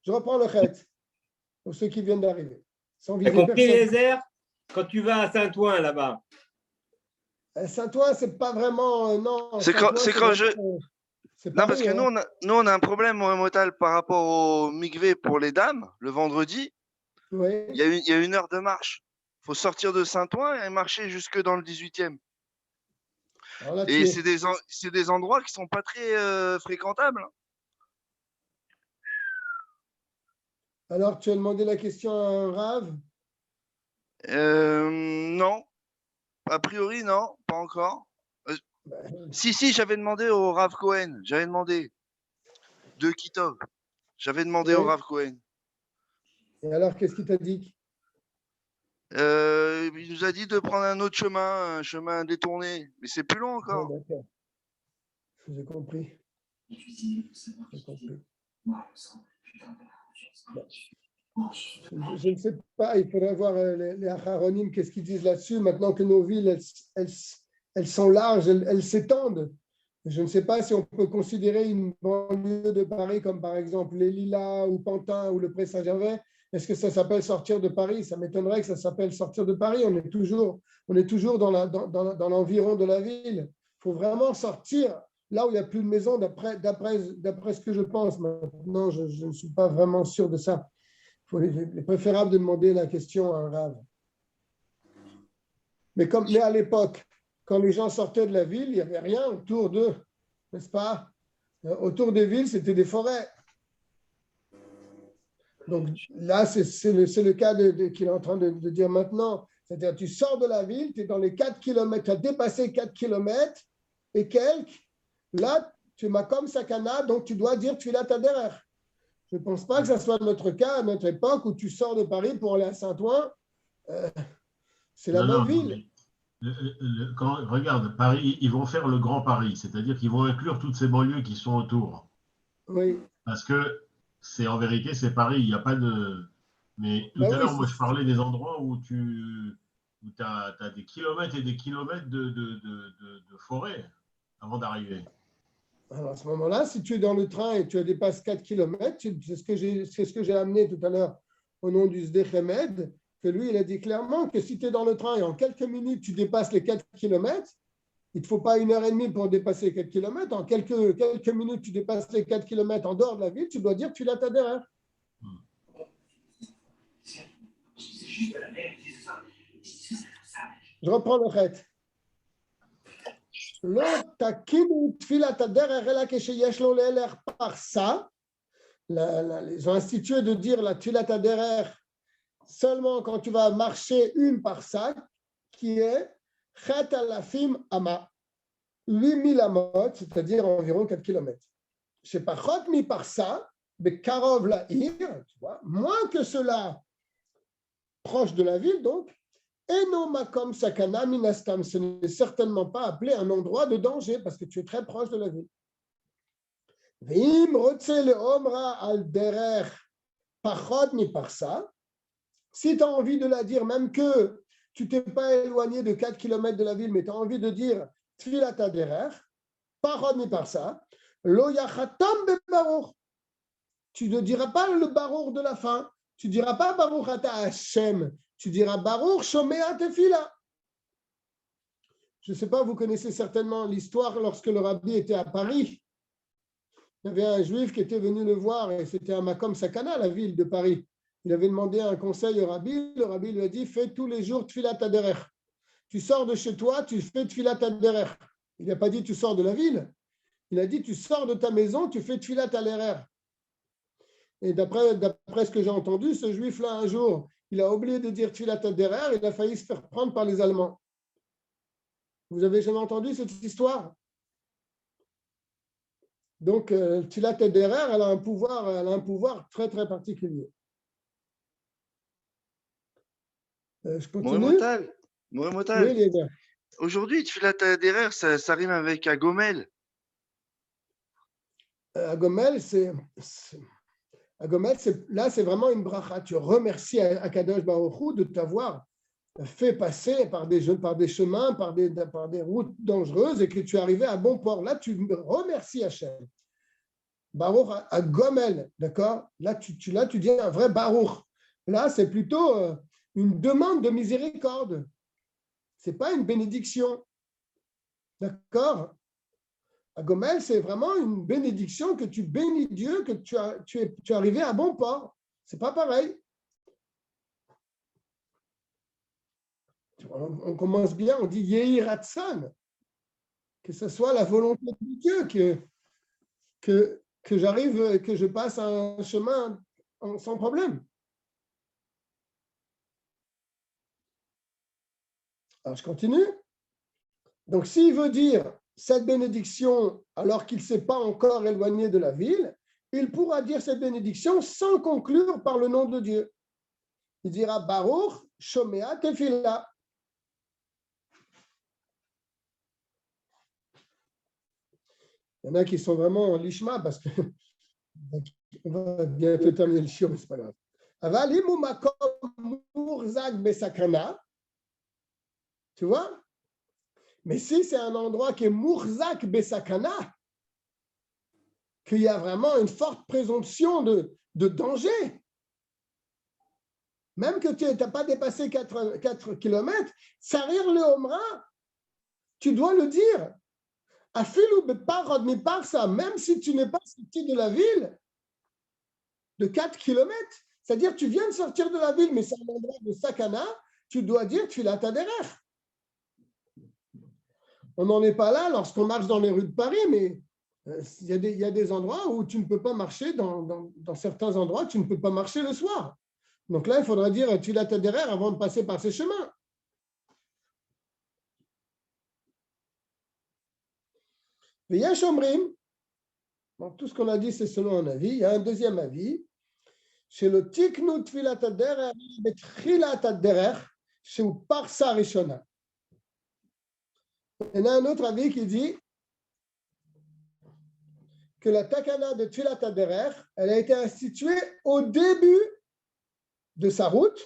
Je reprends le chet pour ceux qui viennent d'arriver. Tu as compris les airs quand tu vas à Saint-Ouen là-bas? Saint-Ouen, c'est pas vraiment. Non, c'est quand je. Non, parce que hein. nous, on a un problème au Motal par rapport au Mikvé pour les dames, le vendredi. Oui. Il y a 1 heure de marche. Il faut sortir de Saint-Ouen et marcher jusque dans le 18e. Là, et c'est des endroits qui ne sont pas très fréquentables. Alors, tu as demandé la question à un Rav? Non. A priori, non, pas encore. Si, j'avais demandé au Rav Cohen. J'avais demandé de Kitov. J'avais demandé au Rav Cohen. Et alors, qu'est-ce qu'il t'a dit? Il nous a dit de prendre un autre chemin, un chemin détourné. Mais c'est plus long encore. Oh, d'accord. J'ai compris. Je ne sais pas, il faudrait voir les Acharonim, qu'est-ce qu'ils disent là-dessus. Maintenant que nos villes, elles sont larges, elles s'étendent. Je ne sais pas si on peut considérer une banlieue de Paris comme par exemple les Lilas ou Pantin ou le Pré-Saint-Gervais. Est-ce que ça s'appelle sortir de Paris? Ça m'étonnerait que ça s'appelle sortir de Paris. On est toujours dans l'environ de la ville. Il faut vraiment sortir là où il n'y a plus de maison, d'après ce que je pense. Maintenant, je ne suis pas vraiment sûr de ça. Il est préférable de demander la question à un Rav. Mais à l'époque, quand les gens sortaient de la ville, il n'y avait rien autour d'eux, n'est-ce pas? Autour des villes, c'était des forêts. Donc là, c'est le cas qu'il est en train de dire maintenant. C'est-à-dire, tu sors de la ville, tu es dans les 4 km, tu as dépassé 4 km et quelques. Là, tu m'as comme sakana, donc tu dois dire Tfilat Haderer. Je ne pense pas que ce soit notre cas, à notre époque, où tu sors de Paris pour aller à Saint-Ouen. C'est la même ville. Regarde, Paris, ils vont faire le Grand Paris, c'est-à-dire qu'ils vont inclure toutes ces banlieues qui sont autour. Oui. Parce que en vérité, c'est Paris, il n'y a pas de. Mais tout à l'heure, moi, je parlais des endroits où tu as des kilomètres et des kilomètres de forêt avant d'arriver. Alors à ce moment-là, si tu es dans le train et tu dépasses 4 km, c'est ce que j'ai amené tout à l'heure au nom du Sdech Emed, que lui, il a dit clairement que si tu es dans le train et en quelques minutes, tu dépasses les 4 km, il ne te faut pas 1h30 pour dépasser les 4 km. En quelques minutes, tu dépasses les 4 km en dehors de la ville, tu dois dire que tu l'as Haderer. Je reprends le chet. Ils ont institué de dire la Tfilat Haderer seulement quand tu vas marcher une parsa, qui est Chet Alafim Ama, 8000 amot, c'est-à-dire environ 4 km. C'est pas Chot mi parsa, mais Karov la Ir, tu vois, moins que cela, proche de la ville, donc, Eno makom sakana minastam, ce n'est certainement pas appelé un endroit de danger parce que tu es très proche de la ville. Veim rotse le omra al derer pachod mi parsa. Si tu as envie de la dire, même que tu t'es pas éloigné de 4 km de la ville, mais tu as envie de dire Tfilat derer pachod mi parsa, lo yachatam be baruch. Tu ne diras pas le baruch de la fin. Tu ne diras pas baruch ata Hashem. Tu diras baruch shomea tefila. Je ne sais pas, vous connaissez certainement l'histoire lorsque le rabbi était à Paris. Il y avait un juif qui était venu le voir et c'était à Makom Sakana, la ville de Paris. Il avait demandé un conseil au rabbi. Le rabbi lui a dit fais tous les jours tfilat haderer. Tu sors de chez toi, tu fais tfilat haderer. Il n'a pas dit tu sors de la ville. Il a dit tu sors de ta maison, tu fais tfilat haderer. Et d'après ce que j'ai entendu, ce juif-là, un jour, il a oublié de dire tfilat haderer et il a failli se faire prendre par les Allemands. Vous avez jamais entendu cette histoire? Donc, tfilat haderer, elle a un pouvoir très, très particulier. Je continue. Moremotal. Oui, Aujourd'hui, tfilat haderer, ça rime avec agomel. Agomel, là, c'est vraiment une bracha. Tu remercies Akadosh Baruch Hu de t'avoir fait passer par des chemins, par des routes dangereuses et que tu es arrivé à bon port. Là, tu remercies Hachem. Baruch Agomel, d'accord? Là, tu dis un vrai Baruch. Là, c'est plutôt une demande de miséricorde. Ce n'est pas une bénédiction. D'accord? Agomel, c'est vraiment une bénédiction que tu bénis Dieu, que tu es arrivé à bon port. Ce n'est pas pareil. On commence bien, on dit Yehi Ratsan, que ce soit la volonté de Dieu, que j'arrive, que je passe un chemin sans problème. Alors, je continue. Donc, s'il veut dire cette bénédiction alors qu'il ne s'est pas encore éloigné de la ville, il pourra dire cette bénédiction sans conclure par le nom de Dieu. Il dira Baruch Shomea Tefila. Il y en a qui sont vraiment en lishma parce que on va bientôt terminer le shiur, mais ce n'est pas grave. Avalimu makom murzak besakana. Tu vois? Mais si c'est un endroit qui est murzak besakana, qu'il y a vraiment une forte présomption de danger, même que tu n'as pas dépassé 4 km, sarir le omra, tu dois le dire. Même si tu n'es pas sorti de la ville de 4 km, c'est-à-dire tu viens de sortir de la ville, mais c'est un endroit de sakana, tu dois dire tfilat haderer. On n'en est pas là lorsqu'on marche dans les rues de Paris, mais il y a des endroits où tu ne peux pas marcher, dans certains endroits, tu ne peux pas marcher le soir. Donc là, il faudra dire tfilat haderer avant de passer par ces chemins. Veyash omrim, donc tout ce qu'on a dit, c'est selon un avis. Il y a un deuxième avis. Chez le tiknu tfilat haderer betchilat haderer, chez parsa rishona. Il y en a un autre avis qui dit que la takana de tfilat haderer, elle a été instituée au début de sa route,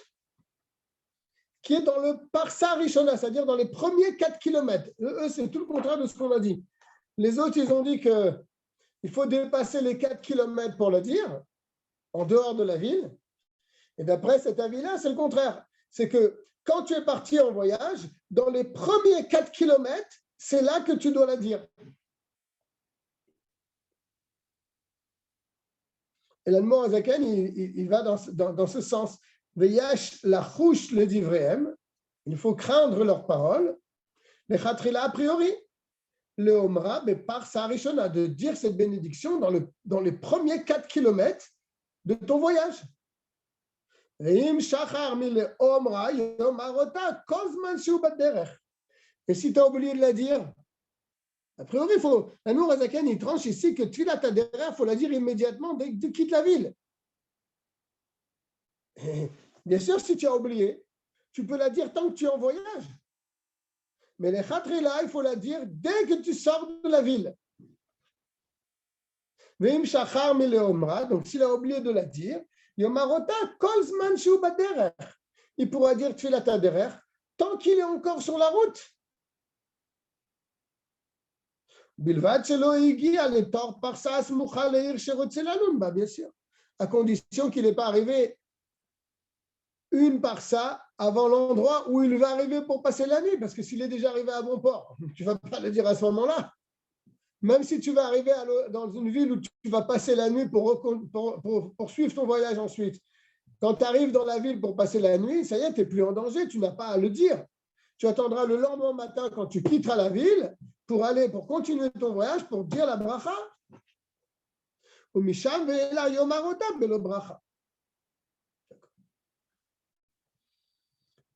qui est dans le parsa rishona, c'est-à-dire dans les premiers 4 km. Eux, c'est tout le contraire de ce qu'on a dit. Les autres, ils ont dit qu'il faut dépasser les 4 km pour le dire, en dehors de la ville. Et d'après cet avis-là, c'est le contraire. C'est que quand tu es parti en voyage, dans les premiers 4 km, c'est là que tu dois la dire. Et l'Admor Azaken, il va dans ce sens. Veyash la chouche le divrehem, il faut craindre leurs paroles. Mais chatrila a priori. Le Omra, mais par sa rishona, de dire cette bénédiction dans les premiers 4 km de ton voyage. Et si tu as oublié de la dire, a priori, l'Admor Azaken, il tranche ici que tfilat haderer, il faut la dire immédiatement dès que tu quittes la ville. Bien sûr, si tu as oublié, tu peux la dire tant que tu es en voyage. Mais les Khatrila, il faut la dire dès que tu sors de la ville. Veim shachar mileomra, donc s'il a oublié de la dire, yomarota kol zman shu baderech. Il pourra dire tfilat haderech tant qu'il est encore sur la route. Bilvad shelo higia letor parsa smucha leir sherotze lalun, bien sûr, à condition qu'il n'est pas arrivé une parsa avant l'endroit où il va arriver pour passer la nuit, parce que s'il est déjà arrivé à bon port, tu ne vas pas le dire à ce moment-là. Même si tu vas arriver dans une ville où tu vas passer la nuit pour poursuivre ton voyage ensuite, quand tu arrives dans la ville pour passer la nuit, ça y est, tu n'es plus en danger, tu n'as pas à le dire. Tu attendras le lendemain matin quand tu quitteras la ville pour continuer ton voyage, pour dire la bracha. Ou misham ve'ela yomarota belo bracha.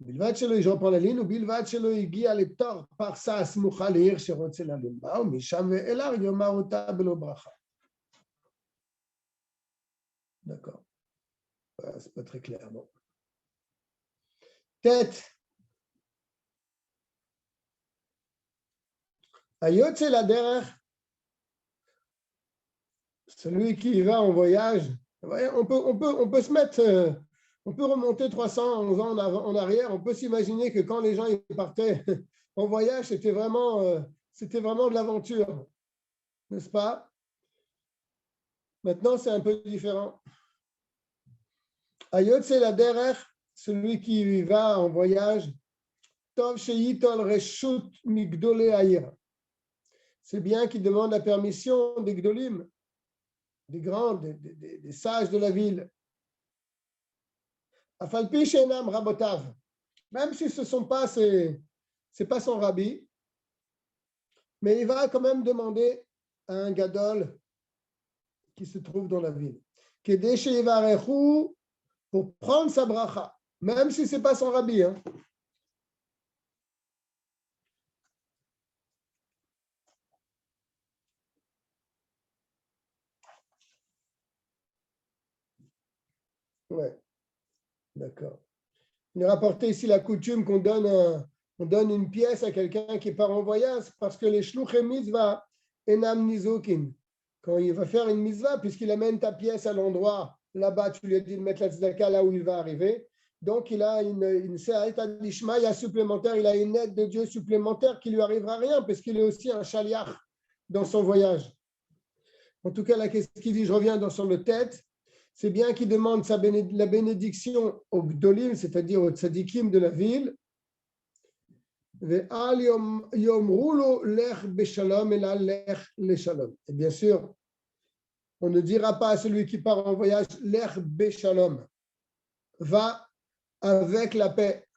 בלבד שלא, je reprends la ligne, ובלבד שלא הגיע לתור פרסה הסמוכה לעיר שרוצה ללון בה, ומשם ואליו יאמר אותה בלא ברכה. D'accord. C'est pas très clair, non. Tête. Ayotze la derech, celui qui va en voyage, on peut se mettre... On peut remonter 300 ans en arrière. On peut s'imaginer que quand les gens partaient en voyage, c'était vraiment de l'aventure, n'est-ce pas? Maintenant, c'est un peu différent. Ayotze la derech, celui qui va en voyage, tov sheyitol reshut migdolei ha'ir. C'est bien qu'il demande la permission des gdolim, des grands, des sages de la ville. Afalpi shenam rabotav, même si ce sont pas c'est pas son rabbi, mais il va quand même demander à un gadol qui se trouve dans la ville, kedei sheyivarechu, pour prendre sa bracha, même si c'est pas son rabbi. Hein. Ouais. D'accord. Il est rapporté ici la coutume qu'on donne une pièce à quelqu'un qui part en voyage parce que les shluchei mitzvah enam nizukin. Quand il va faire une mitzvah, puisqu'il amène ta pièce à l'endroit, là-bas, tu lui as dit de mettre la tzedaka là où il va arriver. Donc, il a une se'aita d'ishmaïa supplémentaire, il a une aide de Dieu supplémentaire qui lui arrivera rien parce qu'il est aussi un shaliach dans son voyage. En tout cas, là, qu'est-ce qu'il dit? Je reviens sur le tête. C'est bien qu'il demande la bénédiction aux gdolim, c'est-à-dire aux tzadikim de la ville. Et bien sûr, on ne dira pas à celui qui part en voyage, lech beshalom, va avec la paix.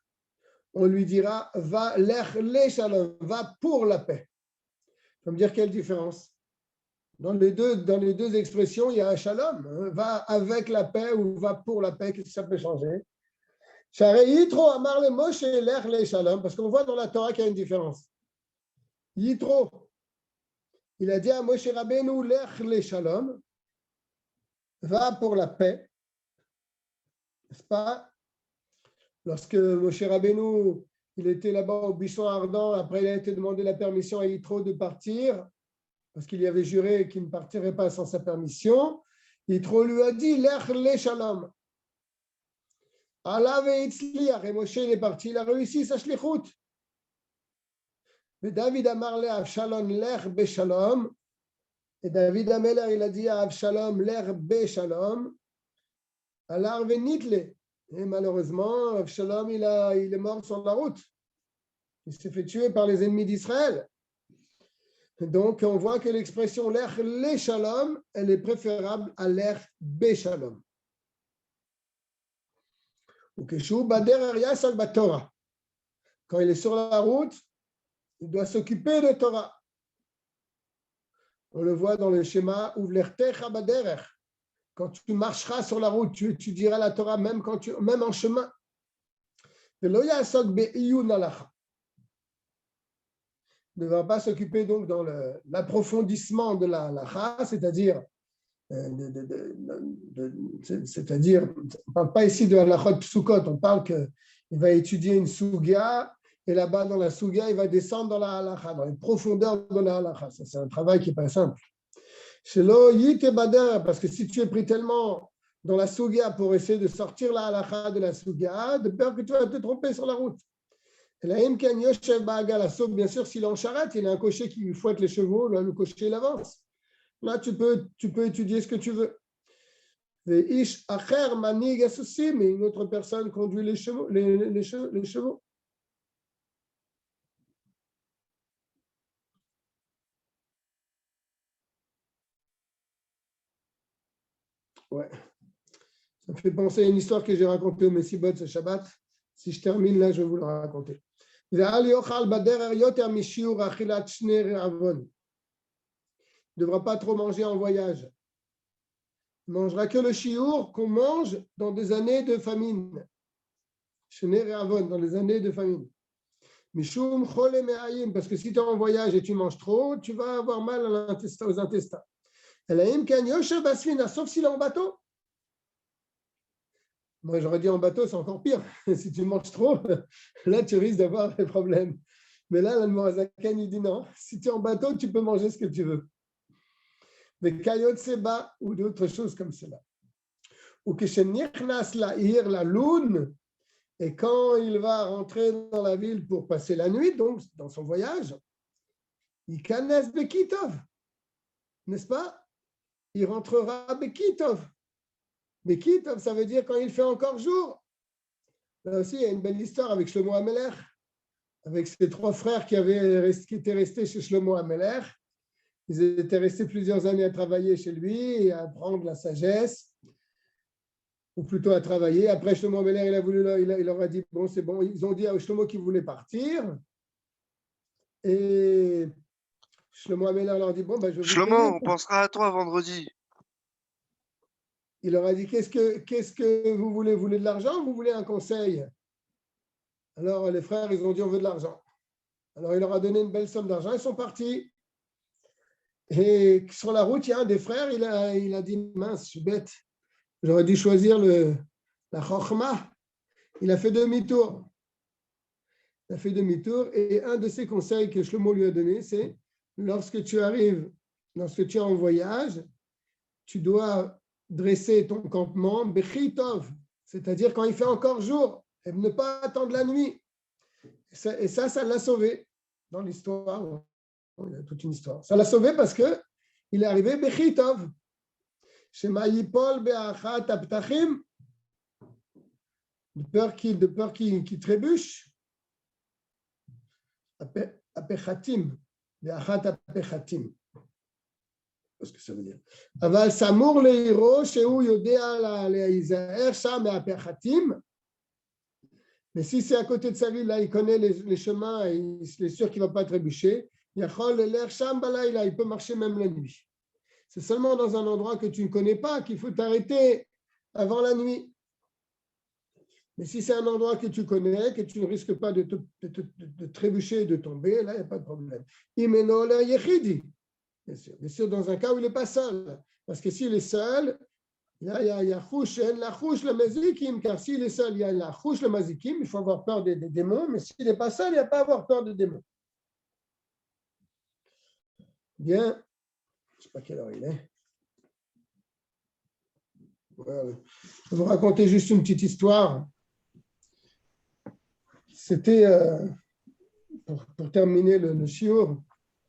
On lui dira, va lech le shalom, va pour la paix. Ça veut dire quelle différence? Dans les deux expressions, il y a un shalom. Va avec la paix ou va pour la paix. Qu'est-ce que ça peut changer? Yitro amar le Moshe lech le shalom, parce qu'on voit dans la Torah qu'il y a une différence. Yitro, il a dit à Moshe Rabbeinu lech le shalom, va pour la paix. N'est-ce pas? Lorsque Moshe Rabbeinu, il était là-bas au buisson ardent, après il a été demandé la permission à Yitro de partir, parce qu'il y avait juré qu'il ne partirait pas sans sa permission, Yitro lui a dit, lech le shalom. Allah ve'itzliach, et Moshe il est parti, il a réussi sa shlichut. Mais David amar le Avshalom lech beshalom, et David Ameler il a dit à Avshalom lech beshalom, Allah ve'nitle. Et malheureusement, Avshalom il est mort sur la route. Il s'est fait tuer par les ennemis d'Israël. Donc, on voit que l'expression lech le shalom, elle est préférable à lech beshalom. Quand il est sur la route, il doit s'occuper de Torah. On le voit dans le schéma quand tu marcheras sur la route, tu étudieras la Torah même en chemin. Ne va pas s'occuper donc dans l'approfondissement de la halakha, c'est-à-dire c'est-à-dire, on ne parle pas ici de halachot psukot, on parle qu'il va étudier une suga, et là-bas dans la suga, il va descendre dans la halacha, dans les profondeurs de la halacha. Ça, c'est un travail qui n'est pas simple. Parce que si tu es pris tellement dans la suga pour essayer de sortir la halacha de la suga, de peur que tu vas te tromper sur la route. Bien sûr, s'il est en charrette, il a un cocher qui fouette les chevaux, là, le cocher il avance. Là, tu peux étudier ce que tu veux. Mais une autre personne conduit les chevaux. Ouais. Ça me fait penser à une histoire que j'ai racontée au Messibot ce Shabbat. Si je termine là, je vais vous la raconter. Il ne devra pas trop manger en voyage. Il ne mangera que le chiour qu'on mange dans des années de famine. Dans les années de famine. Parce que si tu es en voyage et tu manges trop, tu vas avoir mal aux intestins. Sauf s'il est en bateau. Moi, j'aurais dit en bateau, c'est encore pire. Si tu manges trop, là, tu risques d'avoir des problèmes. Mais là, l'Admorazaken, il dit non. Si tu es en bateau, tu peux manger ce que tu veux. Mais Kayot Seba ou d'autres choses comme cela. Ou que la lune, et quand il va rentrer dans la ville pour passer la nuit, donc dans son voyage, il kanes Bekitov. N'est-ce pas? Il rentrera Bekitov. Bekitov, ça veut dire quand il fait encore jour. Là aussi, il y a une belle histoire avec Shlomo HaMelech, avec ses trois frères qui étaient restés chez Shlomo HaMelech. Ils étaient restés plusieurs années à travailler chez lui et à apprendre la sagesse, ou plutôt à travailler. Après, Shlomo HaMelech, il leur a dit, bon, c'est bon. Ils ont dit à Shlomo qu'il voulait partir. Et Shlomo HaMelech leur dit, bon, ben, je vais vous Shlomo, payer. on pensera à toi vendredi. Il leur a dit, qu'est-ce que vous voulez? Vous voulez de l'argent ou vous voulez un conseil? Alors, les frères, ils ont dit, on veut de l'argent. Alors, il leur a donné une belle somme d'argent. Ils sont partis. Et sur la route, il y a un des frères, il a dit, mince, je suis bête. J'aurais dû choisir la chokhma. Il a fait demi-tour. Et un de ses conseils que Shlomo lui a donné, c'est, lorsque tu es en voyage, tu dois dresser ton campement, Bechitov, c'est-à-dire quand il fait encore jour, et ne pas attendre la nuit. Et ça l'a sauvé dans l'histoire. Il y a toute une histoire. Ça l'a sauvé parce qu'il est arrivé Bechitov. Shema Yipol Be'achat Aptachim, de peur qu'il trébuche. Apechatim, Be'achat Apechatim. Ce que ça veut dire. Aval Samour Leiro, Shehu Yodea Leizaer, Sham et Apechatim. Mais si c'est à côté de sa ville, là, il connaît les chemins et il est sûr qu'il ne va pas trébucher. Il peut marcher même la nuit. C'est seulement dans un endroit que tu ne connais pas qu'il faut t'arrêter avant la nuit. Mais si c'est un endroit que tu connais, que tu ne risques pas de trébucher et de tomber, là, il n'y a pas de problème. Bien sûr, dans un cas où il n'est pas seul. Parce que s'il est seul, il y a la chouche, le mazikim, car s'il est seul, il y a la chouche, le mazikim, il faut avoir peur des démons, mais s'il n'est pas seul, il n'y a pas à avoir peur des démons. Bien, je ne sais pas quelle heure il est. Voilà. Je vais vous raconter juste une petite histoire. C'était, pour terminer le shiur,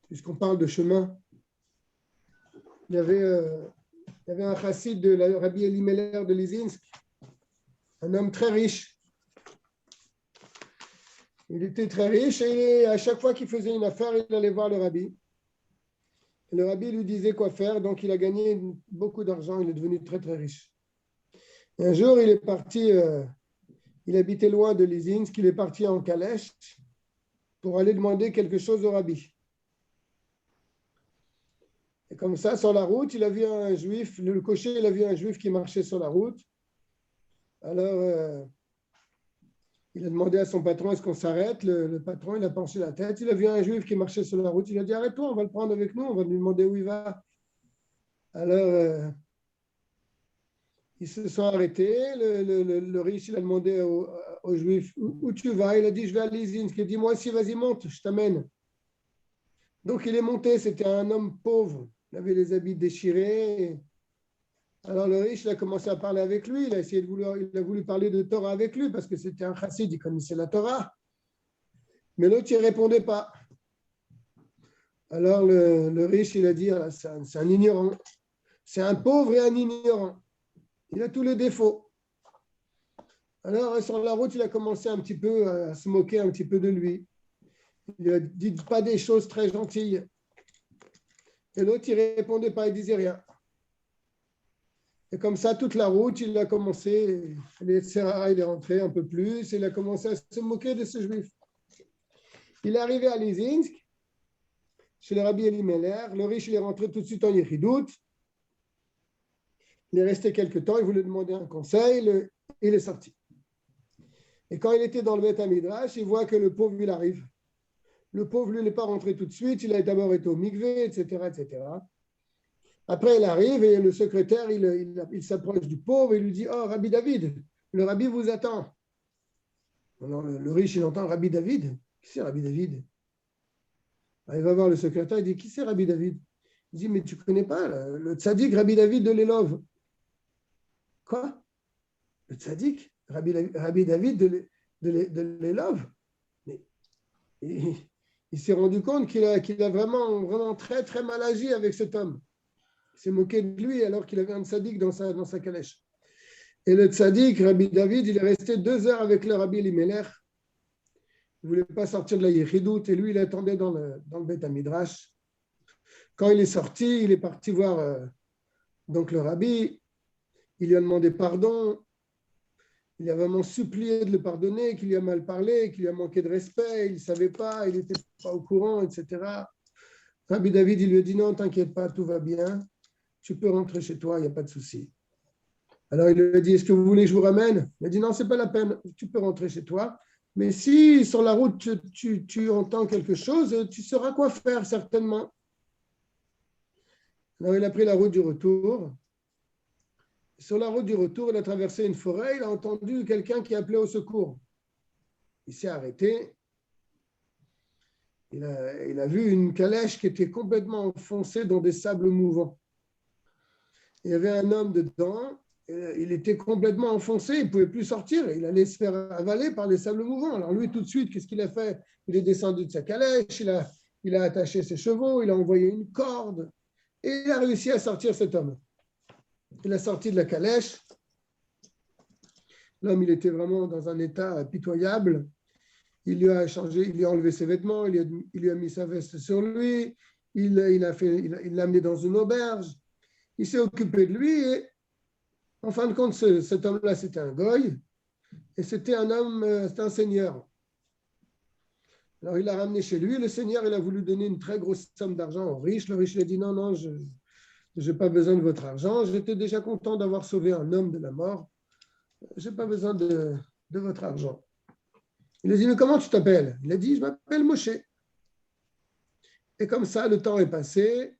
puisqu'on parle de chemin, il y avait un chassid de Rabbi Elimelech de Lizinsk, un homme très riche. Il était très riche et à chaque fois qu'il faisait une affaire, il allait voir le rabbi. Et le rabbi lui disait quoi faire, donc il a gagné beaucoup d'argent, il est devenu très très riche. Et un jour, il est parti, il habitait loin de Lizinsk, il est parti en calèche pour aller demander quelque chose au rabbi. Et comme ça, sur la route, il a vu un juif, le cocher, il a vu un juif qui marchait sur la route. Alors, il a demandé à son patron, est-ce qu'on s'arrête? Le patron, il a penché la tête. Il a vu un juif qui marchait sur la route. Il a dit, arrête-toi, on va le prendre avec nous, on va lui demander où il va. Alors, Ils se sont arrêtés. Le riche, il a demandé au juif où tu vas. Il a dit, je vais à Lizinsk. Il a dit, moi aussi, vas-y, monte, je t'amène. Donc, il est monté. C'était un homme pauvre. Il avait les habits déchirés. Alors, le riche, il a commencé à parler avec lui. Il a voulu parler de Torah avec lui parce que c'était un chassid, il connaissait la Torah. Mais l'autre, il ne répondait pas. Alors, le riche, il a dit, ah, c'est un ignorant. C'est un pauvre et un ignorant. Il a tous les défauts. Alors, sur la route, il a commencé un petit peu à se moquer un petit peu de lui. Il lui a dit pas des choses très gentilles. Et l'autre, il ne répondait pas, il ne disait rien. Et comme ça, toute la route, il a commencé, il est rentré un peu plus, et il a commencé à se moquer de ce juif. Il est arrivé à Lizinsk, chez le Rabbi Elimelech. Le riche, il est rentré tout de suite en Yechidout. Il est resté quelques temps, il voulait demander un conseil, il est sorti. Et quand il était dans le Beth Midrash, il voit que le pauvre, il arrive. Le pauvre, lui, n'est pas rentré tout de suite, il a d'abord été au mikvé, etc., etc. Après, il arrive et le secrétaire, il s'approche du pauvre et lui dit, oh, Rabbi David, le Rabbi vous attend. Alors, le riche, il entend Rabbi David. Qui c'est Rabbi David? Alors, il va voir le secrétaire, il dit, qui c'est Rabbi David? Il dit, mais tu ne connais pas le tzaddik Rabbi David de l'Elov. Quoi? Le tzaddik Rabbi David de l'Elov? Mais il s'est rendu compte qu'il a vraiment très, très mal agi avec cet homme. Il s'est moqué de lui alors qu'il avait un tzaddik dans sa calèche. Et le tzaddik, Rabbi David, il est resté 2 heures avec le Rabbi Elimelech. Il ne voulait pas sortir de la Yechidout et lui, il attendait dans le Beth Midrash. Quand il est sorti, il est parti voir donc le Rabbi. Il lui a demandé pardon. Il a vraiment supplié de le pardonner, qu'il lui a mal parlé, qu'il lui a manqué de respect. Il ne savait pas, il n'était pas au courant, etc. Rabbi David, il lui a dit non, t'inquiète pas, tout va bien. Tu peux rentrer chez toi, il n'y a pas de souci. Alors il lui a dit, est-ce que vous voulez que je vous ramène? Il a dit non, ce n'est pas la peine, tu peux rentrer chez toi. Mais si sur la route tu entends quelque chose, tu sauras quoi faire certainement. Alors il a pris la route du retour. Sur la route du retour, il a traversé une forêt, il a entendu quelqu'un qui appelait au secours. Il s'est arrêté. Il a vu une calèche qui était complètement enfoncée dans des sables mouvants. Il y avait un homme dedans, il était complètement enfoncé, il ne pouvait plus sortir, il allait se faire avaler par les sables mouvants. Alors lui, tout de suite, qu'est-ce qu'il a fait? Il est descendu de sa calèche, il a attaché ses chevaux, il a envoyé une corde, et il a réussi à sortir cet homme. Il a sorti de la calèche. L'homme, il était vraiment dans un état pitoyable. Il lui a enlevé ses vêtements, il lui a mis sa veste sur lui, il l'a amené dans une auberge. Il s'est occupé de lui et, en fin de compte, cet homme-là, c'était un goy et c'était un seigneur. Alors, il l'a ramené chez lui. Le seigneur, il a voulu donner une très grosse somme d'argent au riche. Le riche lui a dit non, je n'ai pas besoin de votre argent. J'étais déjà content d'avoir sauvé un homme de la mort. Je n'ai pas besoin de votre argent. Il a dit, mais comment tu t'appelles? Il a dit, je m'appelle Moshe. Et comme ça, le temps est passé.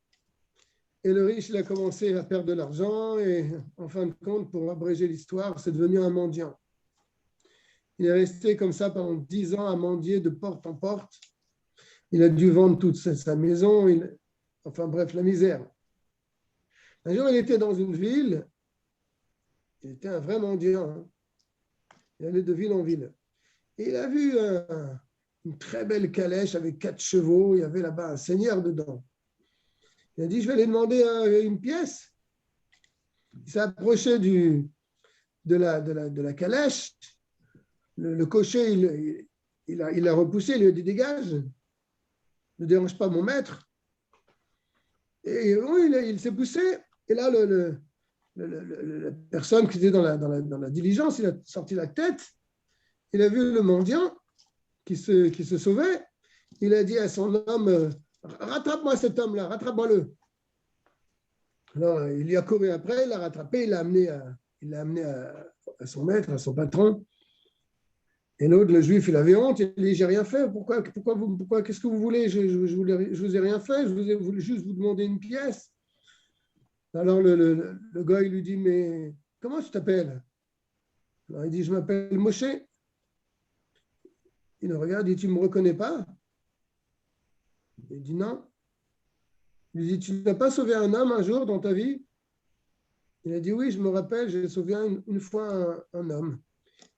Et le riche, il a commencé à perdre de l'argent. Et en fin de compte, pour abréger l'histoire, c'est devenu un mendiant. Il est resté comme ça pendant 10 ans à mendier de porte en porte. Il a dû vendre toute sa maison. Enfin bref, la misère. Un jour, il était dans une ville. Il était un vrai mendiant. Hein. Il allait de ville en ville. Et il a vu une très belle calèche avec 4 chevaux. Il y avait là-bas un seigneur dedans. Il a dit, je vais aller demander une pièce. Il s'est approché de la calèche. Le cocher, il l'a repoussé. Il lui a dit, dégage. Ne dérange pas mon maître. Et oui, il s'est poussé. Et là, la personne qui était dans la diligence, il a sorti la tête. Il a vu le mendiant qui se sauvait. Il a dit à son homme, rattrape-moi cet homme-là, rattrape-moi-le. Alors, il y a couru après, il l'a rattrapé, il l'a amené à son maître, à son patron. Et l'autre, le juif, il avait honte, il dit, j'ai rien fait, pourquoi qu'est-ce que vous voulez? Je vous ai rien fait, je voulais juste vous demander une pièce. Alors le gars, il lui dit, mais comment tu t'appelles? Alors il dit, je m'appelle Moshe. Il le regarde, il dit, tu ne me reconnais pas? Il dit, non. Il lui dit, tu n'as pas sauvé un homme un jour dans ta vie? Il a dit, oui, je me rappelle, j'ai sauvé une fois un homme.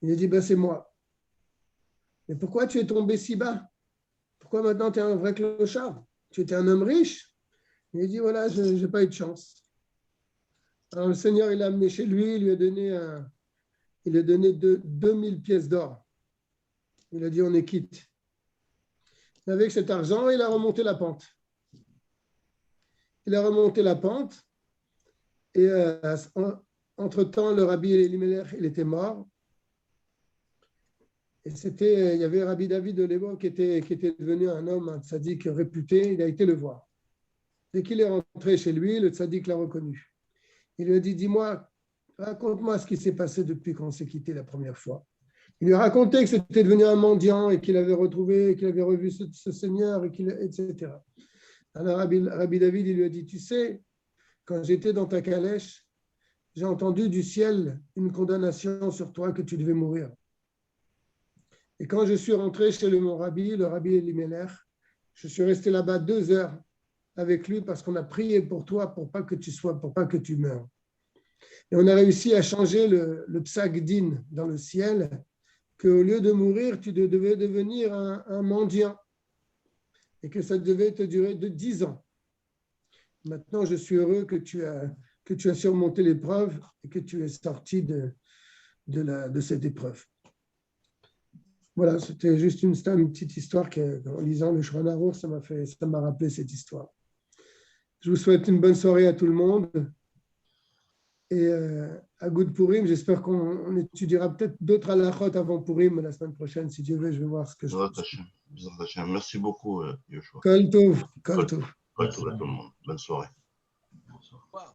Il a dit, ben, c'est moi. Mais pourquoi tu es tombé si bas? Pourquoi maintenant tu es un vrai clochard? Tu étais un homme riche? Il a dit, voilà, je n'ai pas eu de chance. Alors le Seigneur, il l'a amené chez lui, il lui a donné 2000 pièces d'or. Il a dit, on est quitte. Avec cet argent, il a remonté la pente. Il a remonté la pente et entre-temps, le rabbi Elimelech, il était mort. Et il y avait Rabbi David de Lébo qui était devenu un homme, un tzaddik réputé. Il a été le voir. Dès qu'il est rentré chez lui, le tzaddik l'a reconnu. Il lui a dit, dis-moi, raconte-moi ce qui s'est passé depuis qu'on s'est quitté la première fois. Il lui a raconté que c'était devenu un mendiant et qu'il avait retrouvé, qu'il avait revu ce Seigneur, etc. Alors Rabbi David, il lui a dit, tu sais, quand j'étais dans ta calèche, j'ai entendu du ciel une condamnation sur toi que tu devais mourir. Et quand je suis rentré chez le rabbi Elimelech, je suis resté là-bas 2 heures avec lui parce qu'on a prié pour toi pour pas que tu meurs. Et on a réussi à changer le psak din dans le ciel, qu'au lieu de mourir, tu devais devenir un mendiant et que ça devait te durer de 10 ans. Maintenant, je suis heureux que tu as surmonté l'épreuve et que tu es sorti de cette épreuve. Voilà, c'était juste une petite histoire qu'en lisant le Shulchan Aruch, ça m'a rappelé cette histoire. Je vous souhaite une bonne soirée à tout le monde et à Good Purim. J'espère qu'on étudiera peut-être d'autres halachot avant Purim la semaine prochaine. Si Dieu veut, je vais voir ce que je peux. Merci beaucoup, Yoshua. Kol tov. Kol tov à tout le monde. Bonne soirée.